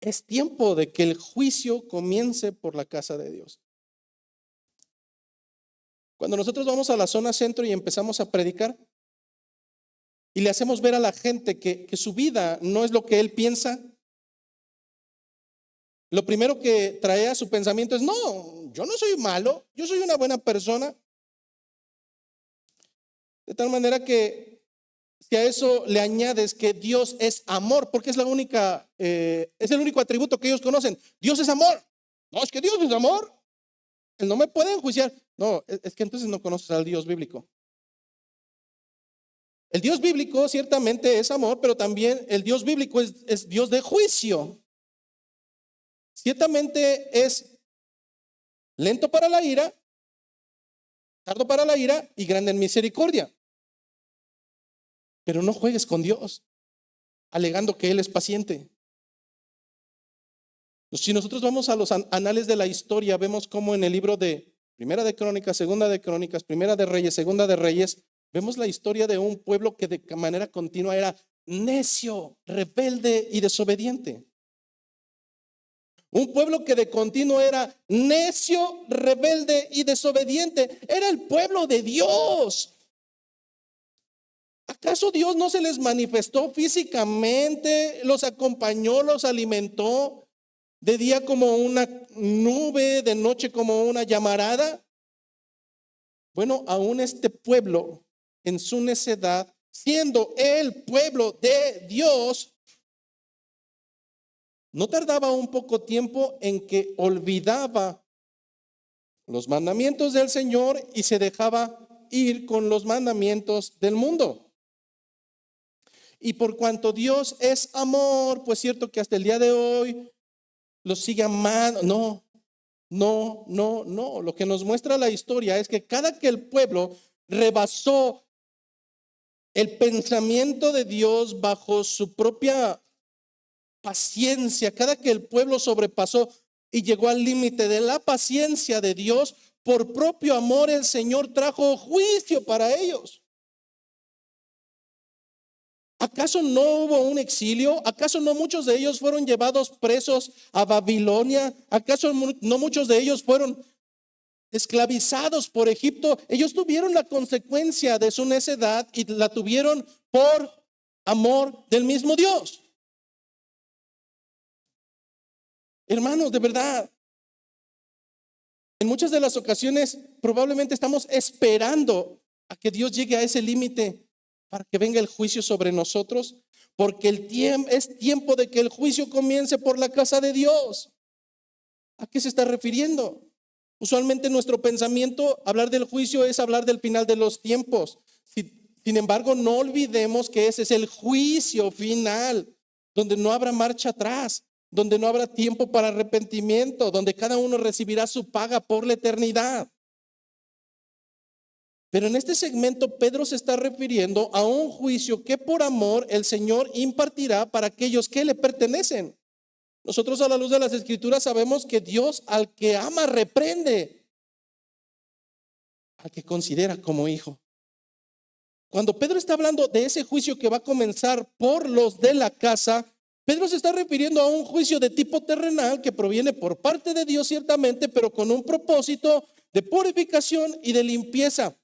Es tiempo de que el juicio comience por la casa de Dios. Cuando nosotros vamos a la zona centro y empezamos a predicar y le hacemos ver a la gente que su vida no es lo que él piensa, lo primero que trae a su pensamiento es: no, yo no soy malo, yo soy una buena persona. De tal manera que si a eso le añades que Dios es amor, porque es el único atributo que ellos conocen. Dios es amor. No, es que Dios es amor. Él no me puede enjuiciar. No, es que entonces no conoces al Dios bíblico. El Dios bíblico ciertamente es amor, pero también el Dios bíblico es Dios de juicio. Ciertamente es lento para la ira, tardo para la ira y grande en misericordia. Pero no juegues con Dios, alegando que Él es paciente. Si nosotros vamos a los anales de la historia, vemos cómo en el libro de Primera de Crónicas, Segunda de Crónicas, Primera de Reyes, Segunda de Reyes, vemos la historia de un pueblo que de manera continua era necio, rebelde y desobediente. Un pueblo que de continuo era necio, rebelde y desobediente. Era el pueblo de Dios. ¿Acaso Dios no se les manifestó físicamente, los acompañó, los alimentó? De día como una nube, de noche como una llamarada. Bueno, aún este pueblo en su necedad, siendo el pueblo de Dios, no tardaba un poco tiempo en que olvidaba los mandamientos del Señor y se dejaba ir con los mandamientos del mundo. Y por cuanto Dios es amor, pues cierto que hasta el día de hoy los sigue amando. No. Lo que nos muestra la historia es que cada que el pueblo rebasó el pensamiento de Dios bajo su propia paciencia, cada que el pueblo sobrepasó y llegó al límite de la paciencia de Dios, por propio amor el Señor trajo juicio para ellos. ¿Acaso no hubo un exilio? ¿Acaso no muchos de ellos fueron llevados presos a Babilonia? ¿Acaso no muchos de ellos fueron esclavizados por Egipto? Ellos tuvieron la consecuencia de su necedad y la tuvieron por amor del mismo Dios. Hermanos, de verdad, en muchas de las ocasiones probablemente estamos esperando a que Dios llegue a ese límite para que venga el juicio sobre nosotros, porque es tiempo de que el juicio comience por la casa de Dios. ¿A qué se está refiriendo? Usualmente en nuestro pensamiento, hablar del juicio es hablar del final de los tiempos. Sin embargo, no olvidemos que ese es el juicio final, donde no habrá marcha atrás, donde no habrá tiempo para arrepentimiento, donde cada uno recibirá su paga por la eternidad. Pero en este segmento Pedro se está refiriendo a un juicio que por amor el Señor impartirá para aquellos que le pertenecen. Nosotros a la luz de las Escrituras sabemos que Dios al que ama reprende, al que considera como hijo. Cuando Pedro está hablando de ese juicio que va a comenzar por los de la casa, Pedro se está refiriendo a un juicio de tipo terrenal que proviene por parte de Dios ciertamente, pero con un propósito de purificación y de limpieza.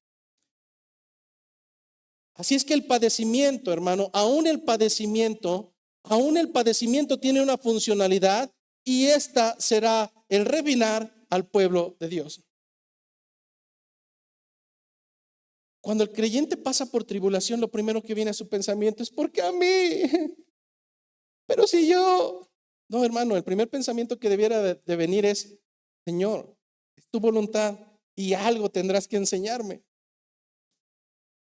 Así es que el padecimiento, hermano, aún el padecimiento tiene una funcionalidad y esta será el refinar al pueblo de Dios. Cuando el creyente pasa por tribulación, lo primero que viene a su pensamiento es: ¿por qué a mí? Pero si yo... No, hermano, el primer pensamiento que debiera de venir es: Señor, es tu voluntad y algo tendrás que enseñarme.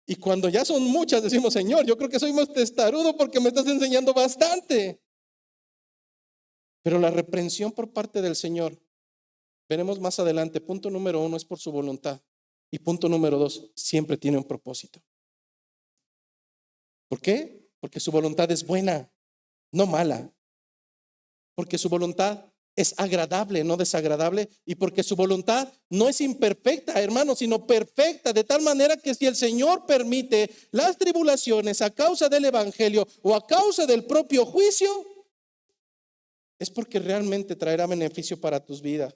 Y cuando ya son muchas, decimos: Señor, yo creo que soy más testarudo porque me estás enseñando bastante. Pero la reprensión por parte del Señor, veremos más adelante, punto número 1 es por su voluntad. Y punto número 2, siempre tiene un propósito. ¿Por qué? Porque su voluntad es buena, no mala. Porque su voluntad es agradable, no desagradable. Y porque su voluntad no es imperfecta, hermano, sino perfecta. De tal manera que si el Señor permite las tribulaciones a causa del evangelio o a causa del propio juicio, es porque realmente traerá beneficio para tus vidas.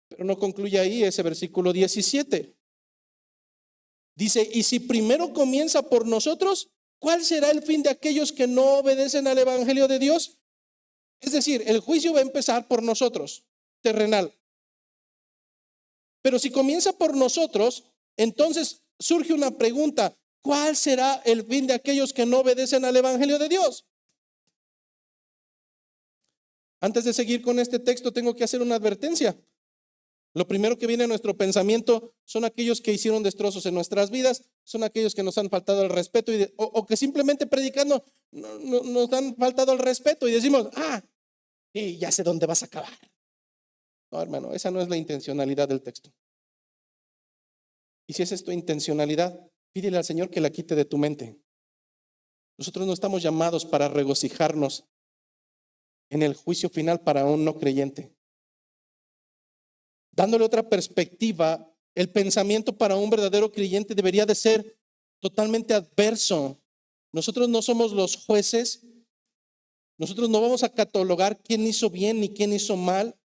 Pero no concluye ahí ese versículo 17. Dice: y si primero comienza por nosotros, ¿cuál será el fin de aquellos que no obedecen al evangelio de Dios? Es decir, el juicio va a empezar por nosotros, terrenal. Pero si comienza por nosotros, entonces surge una pregunta: ¿cuál será el fin de aquellos que no obedecen al Evangelio de Dios? Antes de seguir con este texto, tengo que hacer una advertencia. Lo primero que viene a nuestro pensamiento son aquellos que hicieron destrozos en nuestras vidas, son aquellos que nos han faltado el respeto o que simplemente predicando nos han faltado el respeto y decimos: sí, ya sé dónde vas a acabar. No, hermano, esa no es la intencionalidad del texto. Y si esa es tu intencionalidad, pídele al Señor que la quite de tu mente. Nosotros no estamos llamados para regocijarnos en el juicio final para un no creyente. Dándole otra perspectiva, el pensamiento para un verdadero creyente debería de ser totalmente adverso. Nosotros no somos los jueces. Nosotros no vamos a catalogar quién hizo bien ni quién hizo mal.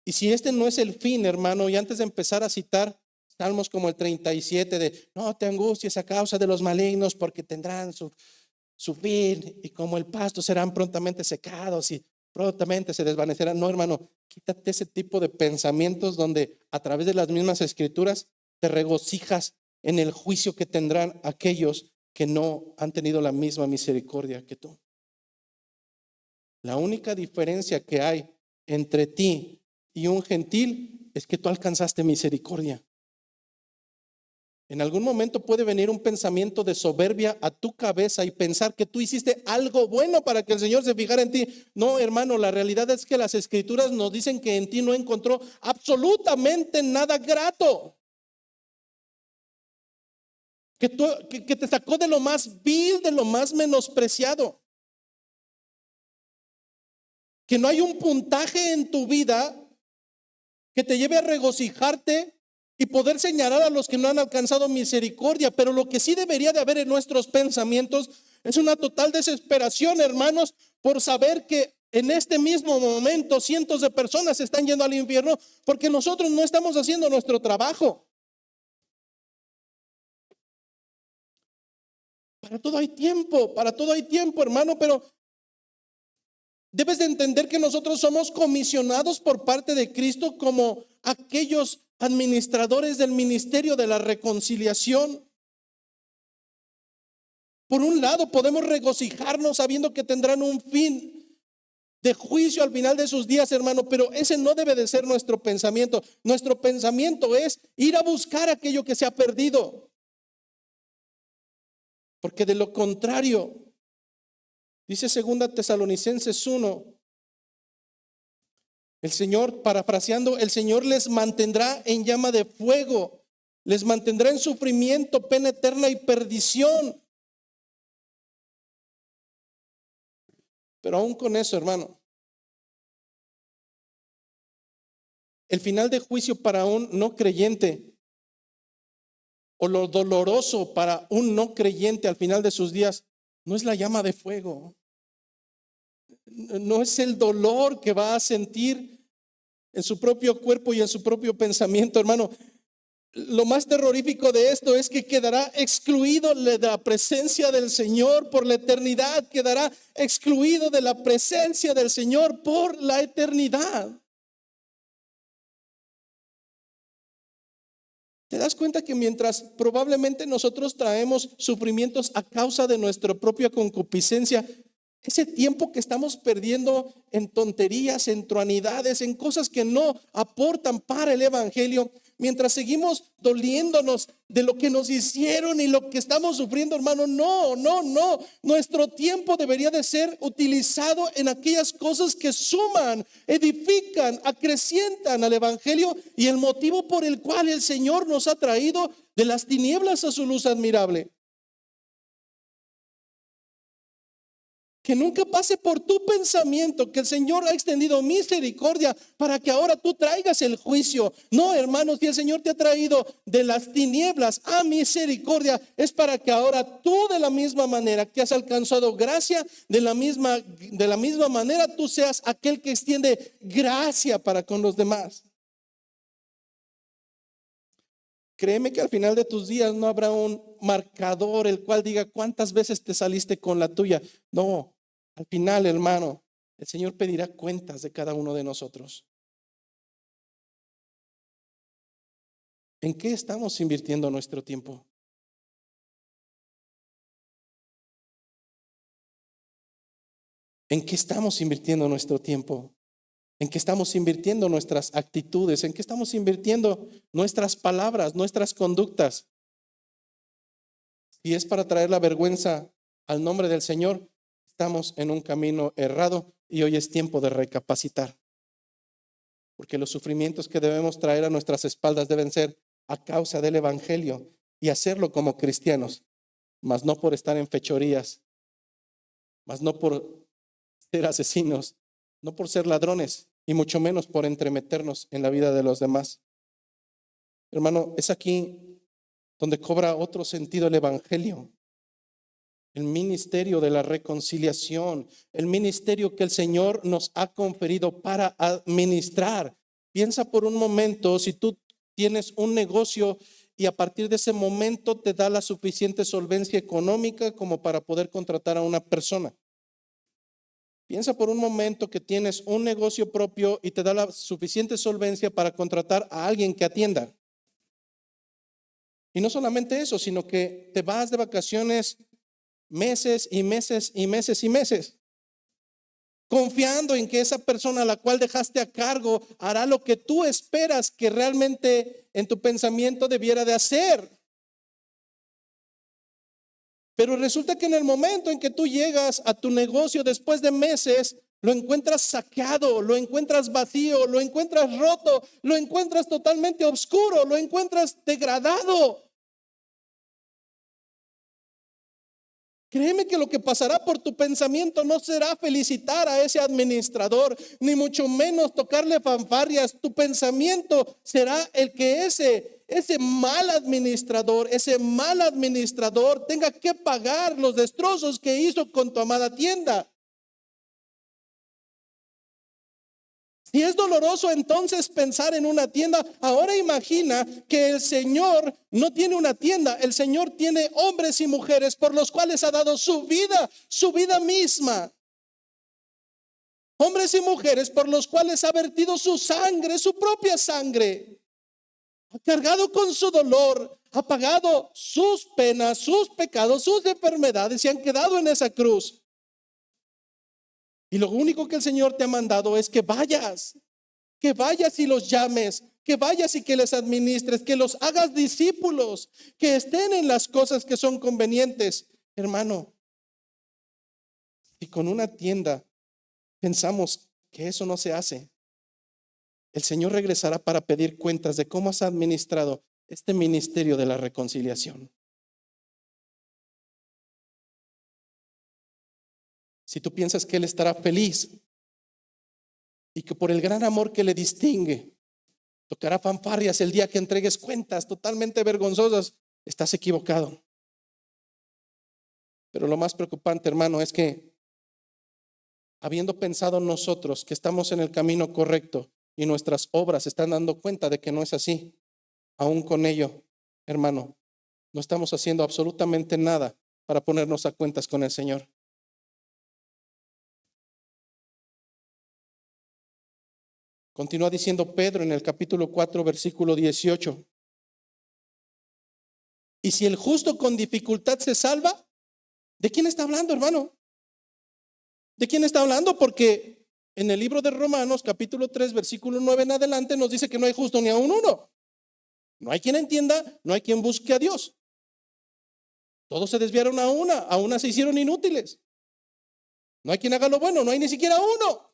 Y si este no es el fin, hermano, y antes de empezar a citar salmos como el 37 de no te angusties a causa de los malignos, porque tendrán su fin, y como el pasto serán prontamente secados y prontamente se desvanecerán. No, hermano, quítate ese tipo de pensamientos donde a través de las mismas escrituras te regocijas en el juicio que tendrán aquellos que no han tenido la misma misericordia que tú. La única diferencia que hay entre ti y un gentil es que tú alcanzaste misericordia. En algún momento puede venir un pensamiento de soberbia a tu cabeza y pensar que tú hiciste algo bueno para que el Señor se fijara en ti. No, hermano, la realidad es que las escrituras nos dicen que en ti no encontró absolutamente nada grato. Que te sacó de lo más vil, de lo más menospreciado. Que no hay un puntaje en tu vida que te lleve a regocijarte y poder señalar a los que no han alcanzado misericordia. Pero lo que sí debería de haber en nuestros pensamientos es una total desesperación, hermanos, por saber que en este mismo momento cientos de personas están yendo al infierno porque nosotros no estamos haciendo nuestro trabajo. Para todo hay tiempo, hermano, pero debes de entender que nosotros somos comisionados por parte de Cristo como aquellos administradores del ministerio de la reconciliación. Por un lado, podemos regocijarnos sabiendo que tendrán un fin de juicio al final de sus días, hermano, pero ese no debe de ser nuestro pensamiento. Nuestro pensamiento es ir a buscar aquello que se ha perdido. Porque de lo contrario, dice 2 Tesalonicenses 1, el Señor, parafraseando, el Señor les mantendrá en llama de fuego, les mantendrá en sufrimiento, pena eterna y perdición. Pero aún con eso, hermano, el final de juicio para un no creyente, o lo doloroso para un no creyente al final de sus días, no es la llama de fuego. No es el dolor que va a sentir en su propio cuerpo y en su propio pensamiento, hermano. Lo más terrorífico de esto es que quedará excluido de la presencia del Señor por la eternidad. Quedará excluido de la presencia del Señor por la eternidad. ¿Te das cuenta que mientras probablemente nosotros traemos sufrimientos a causa de nuestra propia concupiscencia, ese tiempo que estamos perdiendo en tonterías, en truanidades, en cosas que no aportan para el evangelio, mientras seguimos doliéndonos de lo que nos hicieron y lo que estamos sufriendo, hermano? No. Nuestro tiempo debería de ser utilizado en aquellas cosas que suman, edifican, acrecientan al evangelio y el motivo por el cual el Señor nos ha traído de las tinieblas a su luz admirable. Que nunca pase por tu pensamiento que el Señor ha extendido misericordia para que ahora tú traigas el juicio. No, hermanos, si el Señor te ha traído de las tinieblas a misericordia, es para que ahora tú, de la misma manera que has alcanzado gracia, de la misma manera tú seas aquel que extiende gracia para con los demás. Créeme que al final de tus días no habrá un marcador el cual diga cuántas veces te saliste con la tuya. No, al final, hermano, el Señor pedirá cuentas de cada uno de nosotros. ¿En qué estamos invirtiendo nuestro tiempo? ¿En qué estamos invirtiendo nuestro tiempo? ¿En qué estamos invirtiendo nuestras actitudes? ¿En qué estamos invirtiendo nuestras palabras, nuestras conductas? Si es para traer la vergüenza al nombre del Señor, estamos en un camino errado y hoy es tiempo de recapacitar. Porque los sufrimientos que debemos traer a nuestras espaldas deben ser a causa del Evangelio y hacerlo como cristianos, mas no por estar en fechorías, mas no por ser asesinos, no por ser ladrones y mucho menos por entremeternos en la vida de los demás. Hermano, es aquí donde cobra otro sentido el Evangelio. El ministerio de la reconciliación, el ministerio que el Señor nos ha conferido para administrar. Piensa por un momento, si tú tienes un negocio y a partir de ese momento te da la suficiente solvencia económica como para poder contratar a una persona. Piensa por un momento que tienes un negocio propio y te da la suficiente solvencia para contratar a alguien que atienda. Y no solamente eso, sino que te vas de vacaciones meses y meses y meses y meses, confiando en que esa persona a la cual dejaste a cargo hará lo que tú esperas que realmente en tu pensamiento debiera de hacer. Pero resulta que en el momento en que tú llegas a tu negocio después de meses, lo encuentras saqueado, lo encuentras vacío, lo encuentras roto, lo encuentras totalmente oscuro, lo encuentras degradado. Créeme que lo que pasará por tu pensamiento no será felicitar a ese administrador, ni mucho menos tocarle fanfarrias. Tu pensamiento será el que ese mal administrador tenga que pagar los destrozos que hizo con tu amada tienda. Si es doloroso entonces pensar en una tienda, ahora imagina que el Señor no tiene una tienda, el Señor tiene hombres y mujeres por los cuales ha dado su vida misma. Hombres y mujeres por los cuales ha vertido su sangre, su propia sangre. Ha cargado con su dolor, ha pagado sus penas, sus pecados, sus enfermedades y han quedado en esa cruz. Y lo único que el Señor te ha mandado es que vayas y los llames, que vayas y que les administres, que los hagas discípulos, que estén en las cosas que son convenientes. Hermano, si con una tienda pensamos que eso no se hace, el Señor regresará para pedir cuentas de cómo has administrado este ministerio de la reconciliación. Si tú piensas que Él estará feliz y que por el gran amor que le distingue, tocará fanfarrias el día que entregues cuentas totalmente vergonzosas, estás equivocado. Pero lo más preocupante, hermano, es que habiendo pensado nosotros que estamos en el camino correcto y nuestras obras están dando cuenta de que no es así, aún con ello, hermano, no estamos haciendo absolutamente nada para ponernos a cuentas con el Señor. Continúa diciendo Pedro en el capítulo 4, versículo 18. Y si el justo con dificultad se salva, ¿de quién está hablando, hermano? ¿De quién está hablando? Porque en el libro de Romanos, capítulo 3, versículo 9 en adelante, nos dice que no hay justo ni aun uno. No hay quien entienda, no hay quien busque a Dios. Todos se desviaron a una se hicieron inútiles. No hay quien haga lo bueno, no hay ni siquiera uno.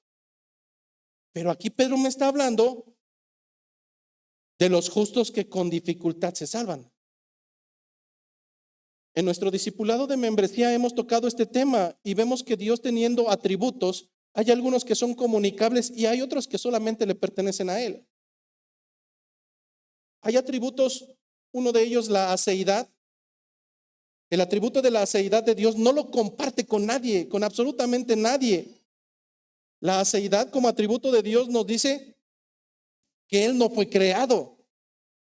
Pero aquí Pedro me está hablando de los justos que con dificultad se salvan. En nuestro discipulado de membresía hemos tocado este tema y vemos que Dios teniendo atributos, hay algunos que son comunicables y hay otros que solamente le pertenecen a Él. Hay atributos, uno de ellos la aceidad. El atributo de la aceidad de Dios no lo comparte con nadie, con absolutamente nadie. La aceidad como atributo de Dios nos dice que Él no fue creado,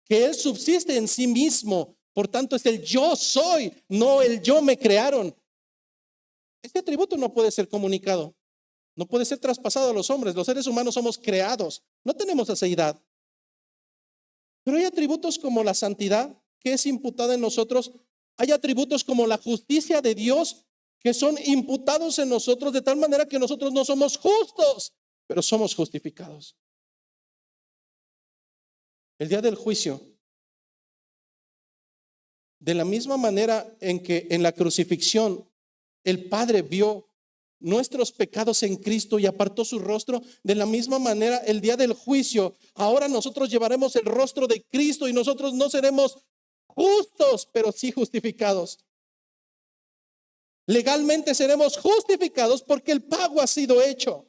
que Él subsiste en sí mismo. Por tanto, es el yo soy, no el yo me crearon. Este atributo no puede ser comunicado, no puede ser traspasado a los hombres. Los seres humanos somos creados, no tenemos aceidad. Pero hay atributos como la santidad, que es imputada en nosotros. Hay atributos como la justicia de Dios, que son imputados en nosotros de tal manera que nosotros no somos justos, pero somos justificados. El día del juicio, de la misma manera en que en la crucifixión el Padre vio nuestros pecados en Cristo y apartó su rostro, de la misma manera el día del juicio, ahora nosotros llevaremos el rostro de Cristo y nosotros no seremos justos, pero sí justificados. Legalmente seremos justificados porque el pago ha sido hecho.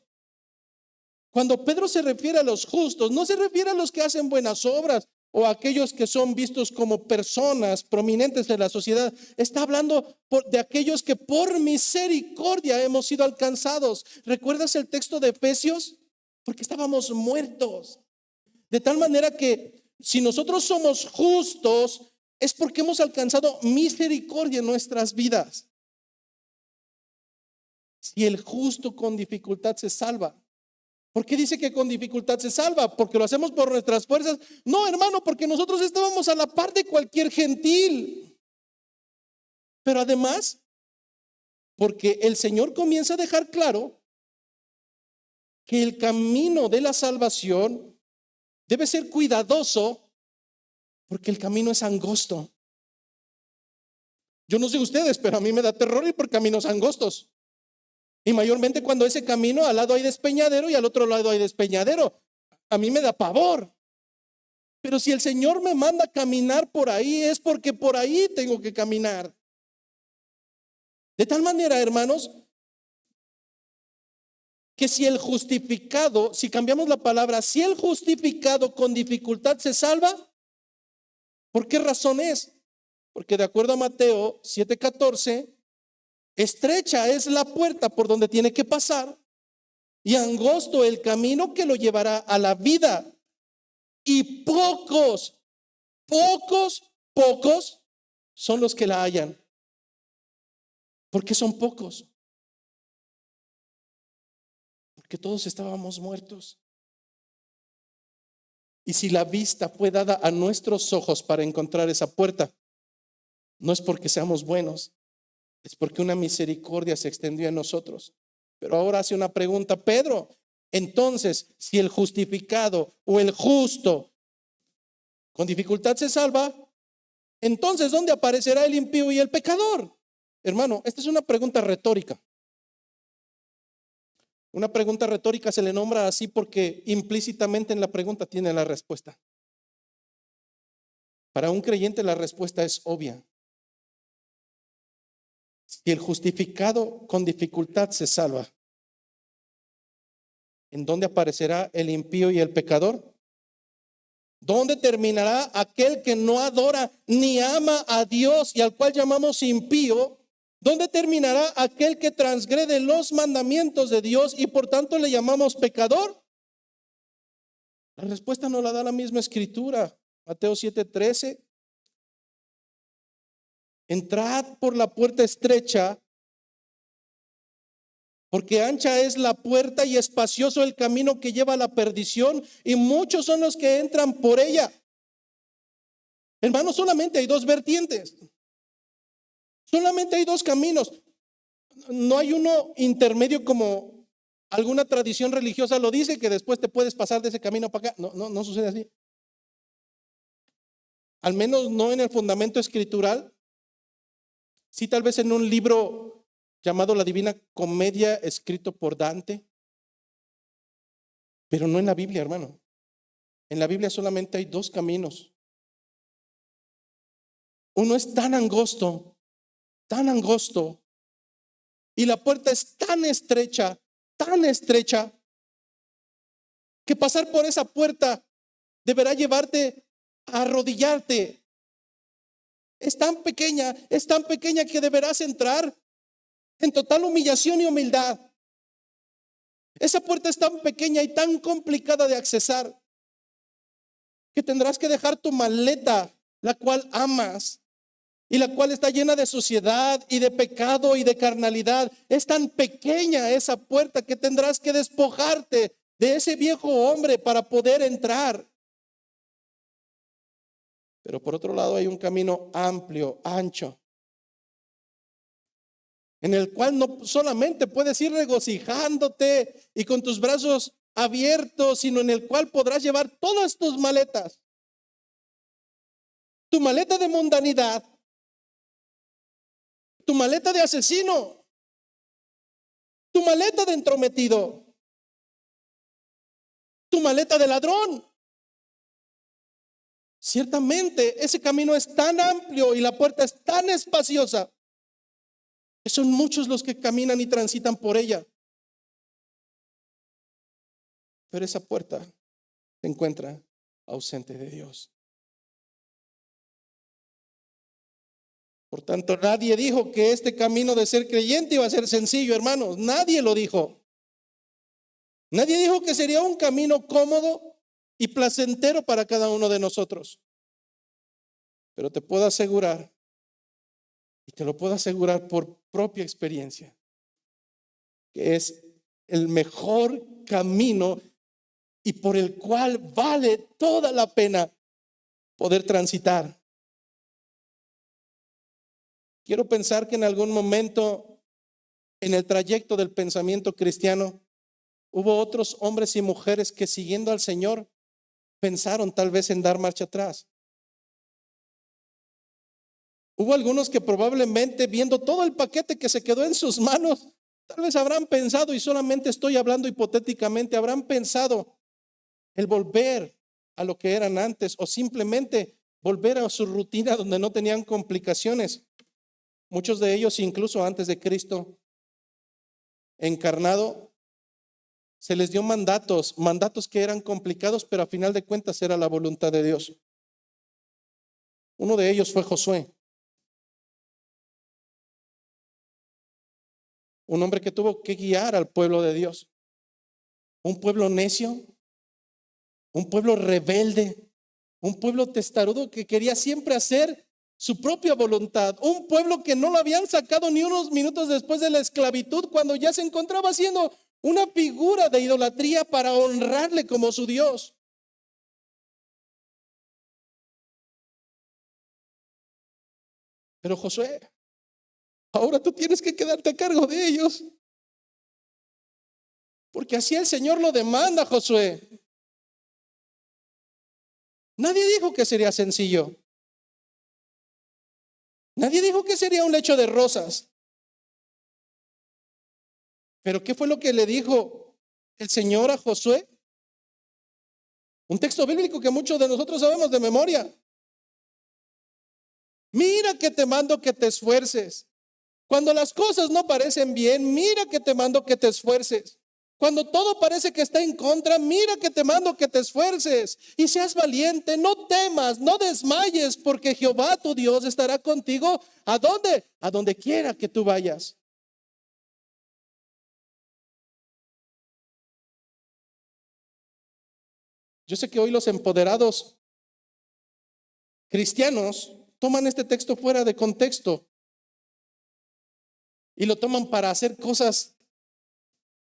Cuando Pedro se refiere a los justos, no se refiere a los que hacen buenas obras o a aquellos que son vistos como personas prominentes en la sociedad. Está hablando de aquellos que por misericordia hemos sido alcanzados. ¿Recuerdas el texto de Efesios? Porque estábamos muertos. De tal manera que si nosotros somos justos, es porque hemos alcanzado misericordia en nuestras vidas. Si el justo con dificultad se salva, ¿por qué dice que con dificultad se salva? ¿Porque lo hacemos por nuestras fuerzas? No, hermano, porque nosotros estábamos a la par de cualquier gentil. Pero además, porque el Señor comienza a dejar claro que el camino de la salvación debe ser cuidadoso, porque el camino es angosto. Yo no sé ustedes, pero a mí me da terror ir por caminos angostos. Y mayormente cuando ese camino al lado hay despeñadero y al otro lado hay despeñadero. A mí me da pavor. Pero si el Señor me manda a caminar por ahí, es porque por ahí tengo que caminar. De tal manera, hermanos, que si el justificado, si cambiamos la palabra, si el justificado con dificultad se salva, ¿por qué razón es? Porque de acuerdo a Mateo 7:14, estrecha es la puerta por donde tiene que pasar y angosto el camino que lo llevará a la vida. Y pocos son los que la hallan. ¿Por qué son pocos? Porque todos estábamos muertos. Y si la vista fue dada a nuestros ojos para encontrar esa puerta, no es porque seamos buenos, es porque una misericordia se extendió en nosotros. Pero ahora hace una pregunta Pedro. Entonces, si el justificado o el justo con dificultad se salva, entonces ¿dónde aparecerá el impío y el pecador? Hermano, esta es una pregunta retórica. Una pregunta retórica se le nombra así porque implícitamente en la pregunta tiene la respuesta. Para un creyente la respuesta es obvia. Si el justificado con dificultad se salva, ¿en dónde aparecerá el impío y el pecador? ¿Dónde terminará aquel que no adora ni ama a Dios y al cual llamamos impío? ¿Dónde terminará aquel que transgrede los mandamientos de Dios y por tanto le llamamos pecador? La respuesta nos la da la misma escritura. Mateo 7:13. Entrad por la puerta estrecha, porque ancha es la puerta y espacioso el camino que lleva a la perdición, y muchos son los que entran por ella. Hermanos, solamente hay dos vertientes. Solamente hay dos caminos. No hay uno intermedio como alguna tradición religiosa lo dice, que después te puedes pasar de ese camino para acá. No sucede así. Al menos no en el fundamento escritural. Sí, tal vez en un libro llamado La Divina Comedia, escrito por Dante, pero no en la Biblia, hermano. En la Biblia solamente hay dos caminos. Uno es tan angosto, y la puerta es tan estrecha, que pasar por esa puerta deberá llevarte a arrodillarte. Es tan pequeña que deberás entrar en total humillación y humildad. Esa puerta es tan pequeña y tan complicada de accesar que tendrás que dejar tu maleta, la cual amas y la cual está llena de suciedad y de pecado y de carnalidad. Es tan pequeña esa puerta que tendrás que despojarte de ese viejo hombre para poder entrar. Pero por otro lado hay un camino amplio, ancho, en el cual no solamente puedes ir regocijándote y con tus brazos abiertos, sino en el cual podrás llevar todas tus maletas. Tu maleta de mundanidad, tu maleta de asesino, tu maleta de entrometido, tu maleta de ladrón. Ciertamente ese camino es tan amplio y la puerta es tan espaciosa que son muchos los que caminan y transitan por ella. Pero esa puerta se encuentra ausente de Dios. Por tanto, nadie dijo que este camino de ser creyente iba a ser sencillo, hermanos. Nadie lo dijo. Nadie dijo que sería un camino cómodo y placentero para cada uno de nosotros. Pero te puedo asegurar, y te lo puedo asegurar por propia experiencia, que es el mejor camino y por el cual vale toda la pena poder transitar. Quiero pensar que en algún momento en el trayecto del pensamiento cristiano hubo otros hombres y mujeres que siguiendo al Señor pensaron tal vez en dar marcha atrás. Hubo algunos que probablemente viendo todo el paquete que se quedó en sus manos, tal vez habrán pensado, y solamente estoy hablando hipotéticamente, habrán pensado el volver a lo que eran antes o simplemente volver a su rutina donde no tenían complicaciones. Muchos de ellos, incluso antes de Cristo encarnado, se les dio mandatos que eran complicados, pero a final de cuentas era la voluntad de Dios. Uno de ellos fue Josué, un hombre que tuvo que guiar al pueblo de Dios, un pueblo necio, un pueblo rebelde, un pueblo testarudo que quería siempre hacer su propia voluntad, un pueblo que no lo habían sacado ni unos minutos después de la esclavitud, cuando ya se encontraba haciendo una figura de idolatría para honrarle como su Dios. Pero Josué, ahora tú tienes que quedarte a cargo de ellos, porque así el Señor lo demanda, Josué. Nadie dijo que sería sencillo. Nadie dijo que sería un lecho de rosas. Pero ¿qué fue lo que le dijo el Señor a Josué? Un texto bíblico que muchos de nosotros sabemos de memoria. Mira que te mando que te esfuerces. Cuando las cosas no parecen bien, mira que te mando que te esfuerces. Cuando todo parece que está en contra, mira que te mando que te esfuerces y seas valiente, no temas, no desmayes, porque Jehová tu Dios estará contigo. ¿A dónde? A donde quiera que tú vayas. Yo sé que hoy los empoderados cristianos toman este texto fuera de contexto y lo toman para hacer cosas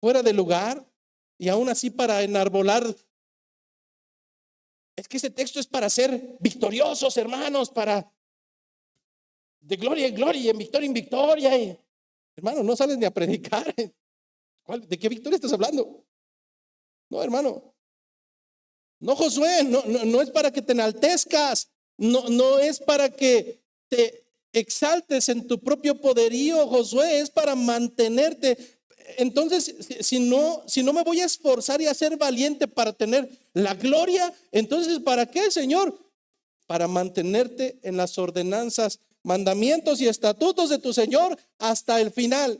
fuera de lugar y aún así para enarbolar. Es que este texto es para ser victoriosos, hermanos, para de gloria en gloria y en victoria. Y, hermano, no sales ni a predicar. ¿De qué victoria estás hablando? No, hermano. No, Josué, no es para que te enaltezcas, no es para que te exaltes en tu propio poderío, Josué, es para mantenerte. Entonces, si no me voy a esforzar y a ser valiente para tener la gloria, entonces, ¿para qué, Señor? Para mantenerte en las ordenanzas, mandamientos y estatutos de tu Señor hasta el final.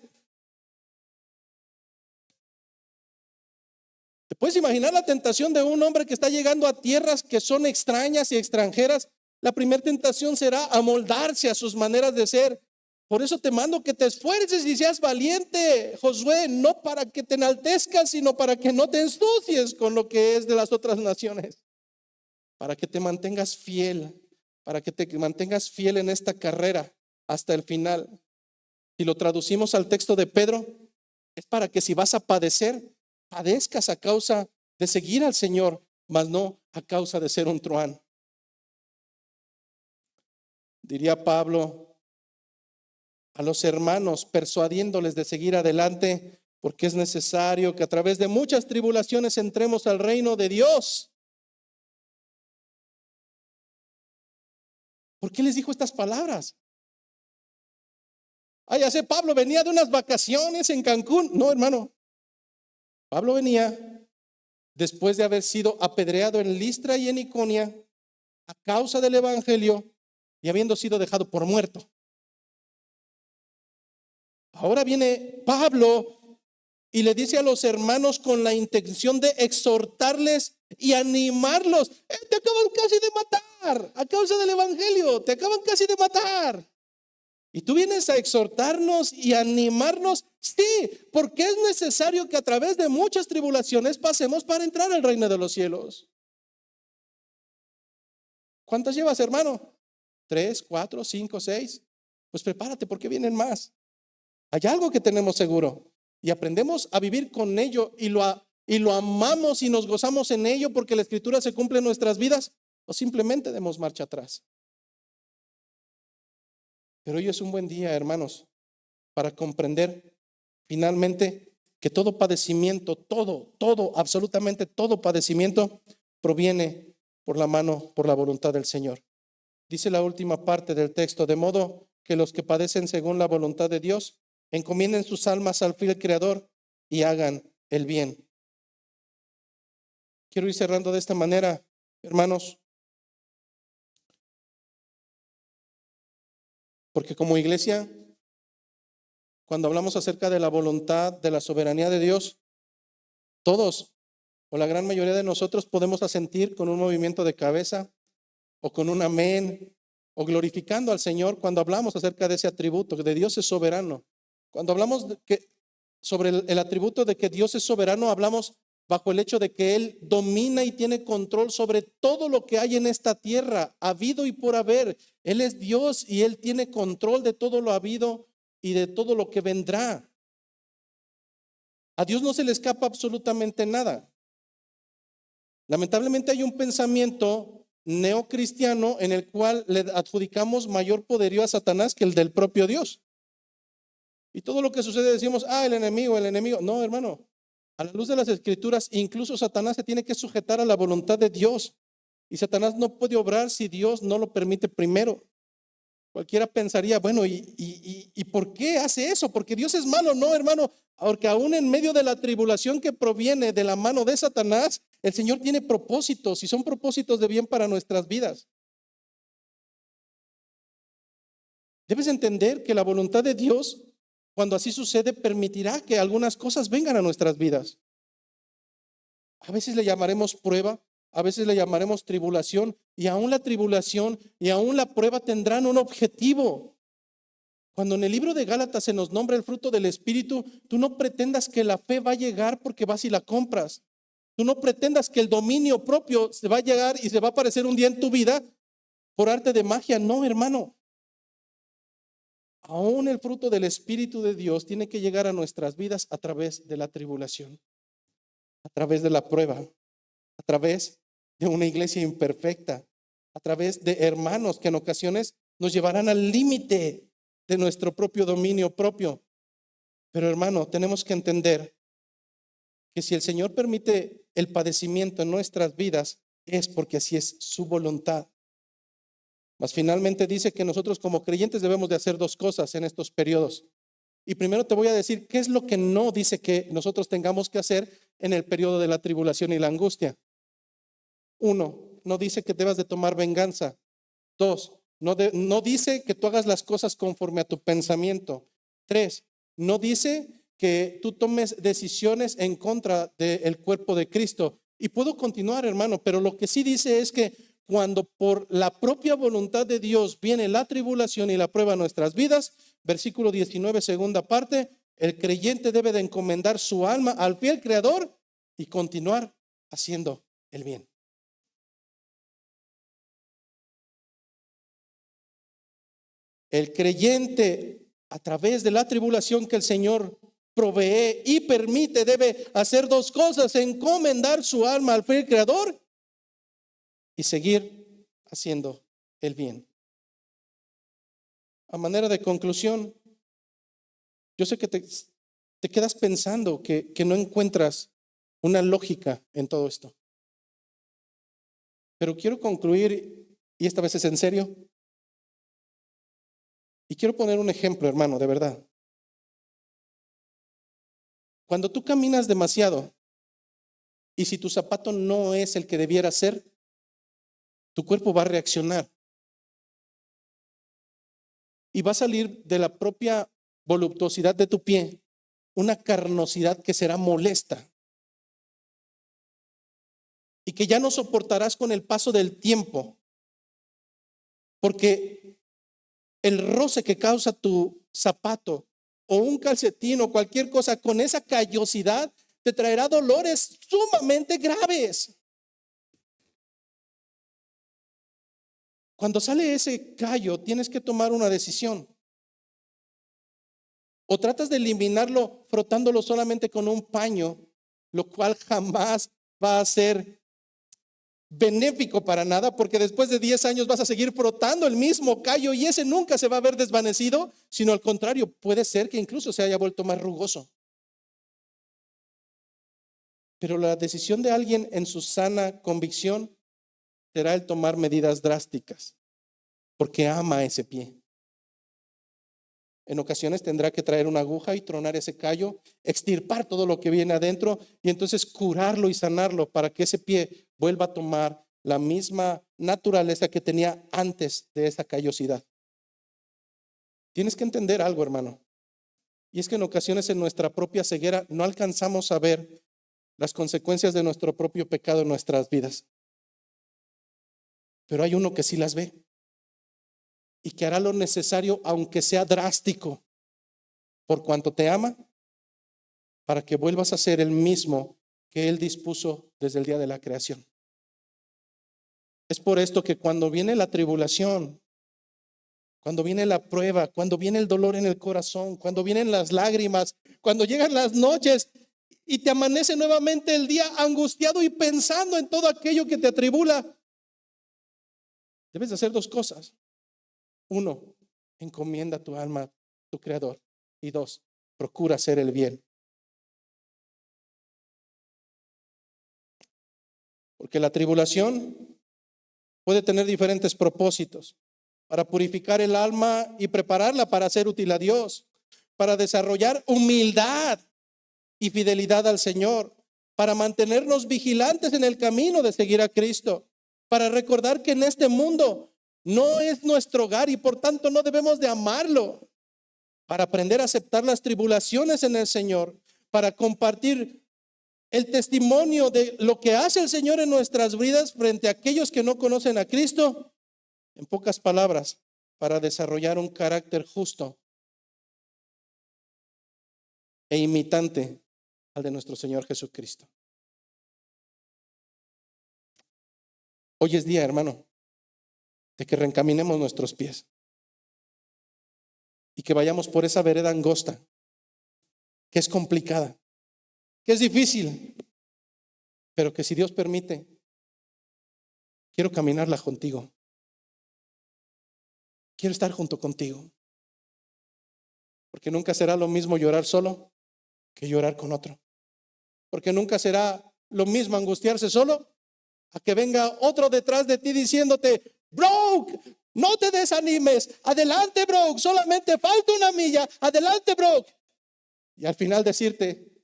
¿Te puedes imaginar la tentación de un hombre que está llegando a tierras que son extrañas y extranjeras? La primera tentación será amoldarse a sus maneras de ser. Por eso te mando que te esfuerces y seas valiente, Josué, no para que te enaltezcas, sino para que no te ensucies con lo que es de las otras naciones. Para que te mantengas fiel, para que te mantengas fiel en esta carrera hasta el final. Si lo traducimos al texto de Pedro, es para que si vas a padecer, padezcas a causa de seguir al Señor, mas no a causa de ser un truán. diría Pablo, a los hermanos, persuadiéndoles de seguir adelante, porque es necesario que a través de muchas tribulaciones entremos al reino de Dios. ¿Por qué les dijo estas palabras? Ya sé, Pablo venía de unas vacaciones en Cancún. No, hermano. Pablo venía después de haber sido apedreado en Listra y en Iconia a causa del evangelio y habiendo sido dejado por muerto. Ahora viene Pablo y le dice a los hermanos con la intención de exhortarles y animarlos. Te acaban casi de matar a causa del evangelio, te acaban casi de matar. ¿Y tú vienes a exhortarnos y animarnos? Sí, porque es necesario que a través de muchas tribulaciones pasemos para entrar al reino de los cielos. ¿Cuántas llevas, hermano? 3, 4, 5, 6. Pues prepárate porque vienen más. Hay algo que tenemos seguro y aprendemos a vivir con ello y lo amamos y nos gozamos en ello porque la Escritura se cumple en nuestras vidas, o simplemente demos marcha atrás. Pero hoy es un buen día, hermanos, para comprender finalmente que todo padecimiento, todo, absolutamente todo padecimiento proviene por la mano, por la voluntad del Señor. Dice la última parte del texto, de modo que los que padecen según la voluntad de Dios encomienden sus almas al fiel Creador y hagan el bien. Quiero ir cerrando de esta manera, hermanos, porque como iglesia, cuando hablamos acerca de la voluntad, de la soberanía de Dios, todos o la gran mayoría de nosotros podemos asentir con un movimiento de cabeza o con un amén o glorificando al Señor cuando hablamos acerca de ese atributo, que de Dios es soberano. Cuando hablamos sobre el atributo de que Dios es soberano, hablamos bajo el hecho de que Él domina y tiene control sobre todo lo que hay en esta tierra, habido y por haber. Él es Dios y Él tiene control de todo lo habido y de todo lo que vendrá. A Dios no se le escapa absolutamente nada. Lamentablemente hay un pensamiento neocristiano en el cual le adjudicamos mayor poderío a Satanás que el del propio Dios. Y todo lo que sucede decimos, el enemigo. No, hermano, a la luz de las Escrituras, incluso Satanás se tiene que sujetar a la voluntad de Dios. Y Satanás no puede obrar si Dios no lo permite primero. Cualquiera pensaría, bueno, ¿y por qué hace eso? Porque Dios es malo. No, hermano, porque aún en medio de la tribulación que proviene de la mano de Satanás, el Señor tiene propósitos y son propósitos de bien para nuestras vidas. Debes entender que la voluntad de Dios, cuando así sucede, permitirá que algunas cosas vengan a nuestras vidas. A veces le llamaremos prueba, a veces le llamaremos tribulación, y aún la tribulación y aún la prueba tendrán un objetivo. Cuando en el libro de Gálatas se nos nombra el fruto del Espíritu, tú no pretendas que la fe va a llegar porque vas y la compras. Tú no pretendas que el dominio propio se va a llegar y se va a aparecer un día en tu vida por arte de magia. No, hermano. Aún el fruto del Espíritu de Dios tiene que llegar a nuestras vidas a través de la tribulación, a través de la prueba, a través de una iglesia imperfecta, a través de hermanos que en ocasiones nos llevarán al límite de nuestro propio dominio propio. Pero hermano, tenemos que entender que si el Señor permite el padecimiento en nuestras vidas, es porque así es su voluntad. Mas finalmente dice que nosotros como creyentes debemos de hacer dos cosas en estos periodos. Y primero te voy a decir qué es lo que no dice que nosotros tengamos que hacer en el periodo de la tribulación y la angustia. 1, no dice que debas de tomar venganza. 2, no dice que tú hagas las cosas conforme a tu pensamiento. 3, no dice que tú tomes decisiones en contra del cuerpo de Cristo. Y puedo continuar, hermano, pero lo que sí dice es que cuando por la propia voluntad de Dios viene la tribulación y la prueba en nuestras vidas, versículo 19, segunda parte, el creyente debe de encomendar su alma al fiel Creador y continuar haciendo el bien. El creyente, a través de la tribulación que el Señor provee y permite, debe hacer dos cosas: encomendar su alma al fiel Creador y seguir haciendo el bien. A manera de conclusión, yo sé que te quedas pensando que no encuentras una lógica en todo esto. Pero quiero concluir, y esta vez es en serio, y quiero poner un ejemplo, hermano, de verdad. Cuando tú caminas demasiado, y si tu zapato no es el que debiera ser, tu cuerpo va a reaccionar. Y va a salir de la propia voluptuosidad de tu pie una carnosidad que será molesta y que ya no soportarás con el paso del tiempo, porque el roce que causa tu zapato o un calcetín o cualquier cosa con esa callosidad te traerá dolores sumamente graves. Cuando sale ese callo, tienes que tomar una decisión. O tratas de eliminarlo frotándolo solamente con un paño, lo cual jamás va a ser benéfico para nada, porque después de 10 años vas a seguir frotando el mismo callo y ese nunca se va a ver desvanecido, sino al contrario, puede ser que incluso se haya vuelto más rugoso. Pero la decisión de alguien en su sana convicción será el tomar medidas drásticas, porque ama ese pie. En ocasiones tendrá que traer una aguja y tronar ese callo, extirpar todo lo que viene adentro y entonces curarlo y sanarlo para que ese pie vuelva a tomar la misma naturaleza que tenía antes de esa callosidad. Tienes que entender algo, hermano. Y es que en ocasiones en nuestra propia ceguera no alcanzamos a ver las consecuencias de nuestro propio pecado en nuestras vidas. Pero hay uno que sí las ve y que hará lo necesario, aunque sea drástico, por cuanto te ama, para que vuelvas a ser el mismo que Él dispuso desde el día de la creación. Es por esto que cuando viene la tribulación, cuando viene la prueba, cuando viene el dolor en el corazón, cuando vienen las lágrimas, cuando llegan las noches y te amanece nuevamente el día angustiado y pensando en todo aquello que te atribula, debes de hacer dos cosas. Uno, encomienda tu alma a tu Creador. Y dos, procura hacer el bien. Porque la tribulación puede tener diferentes propósitos: para purificar el alma y prepararla para ser útil a Dios, para desarrollar humildad y fidelidad al Señor, para mantenernos vigilantes en el camino de seguir a Cristo, para recordar que en este mundo no es nuestro hogar y por tanto no debemos de amarlo, para aprender a aceptar las tribulaciones en el Señor, para compartir el testimonio de lo que hace el Señor en nuestras vidas frente a aquellos que no conocen a Cristo. En pocas palabras, para desarrollar un carácter justo e imitante al de nuestro Señor Jesucristo. Hoy es día, hermano, de que reencaminemos nuestros pies y que vayamos por esa vereda angosta, que es complicada, que es difícil, pero que si Dios permite, quiero caminarla contigo. Quiero estar junto contigo, porque nunca será lo mismo llorar solo que llorar con otro. Porque nunca será lo mismo angustiarse solo a que venga otro detrás de ti diciéndote: Broke, no te desanimes, adelante, Broke, solamente falta una milla, adelante, Broke. Y al final decirte,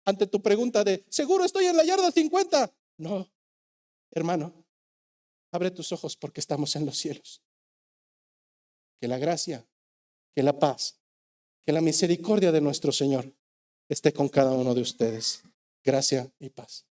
ante tu pregunta de seguro estoy en la yarda 50, no, hermano, abre tus ojos porque estamos en los cielos. Que la gracia, que la paz, que la misericordia de nuestro Señor esté con cada uno de ustedes. Gracia y paz.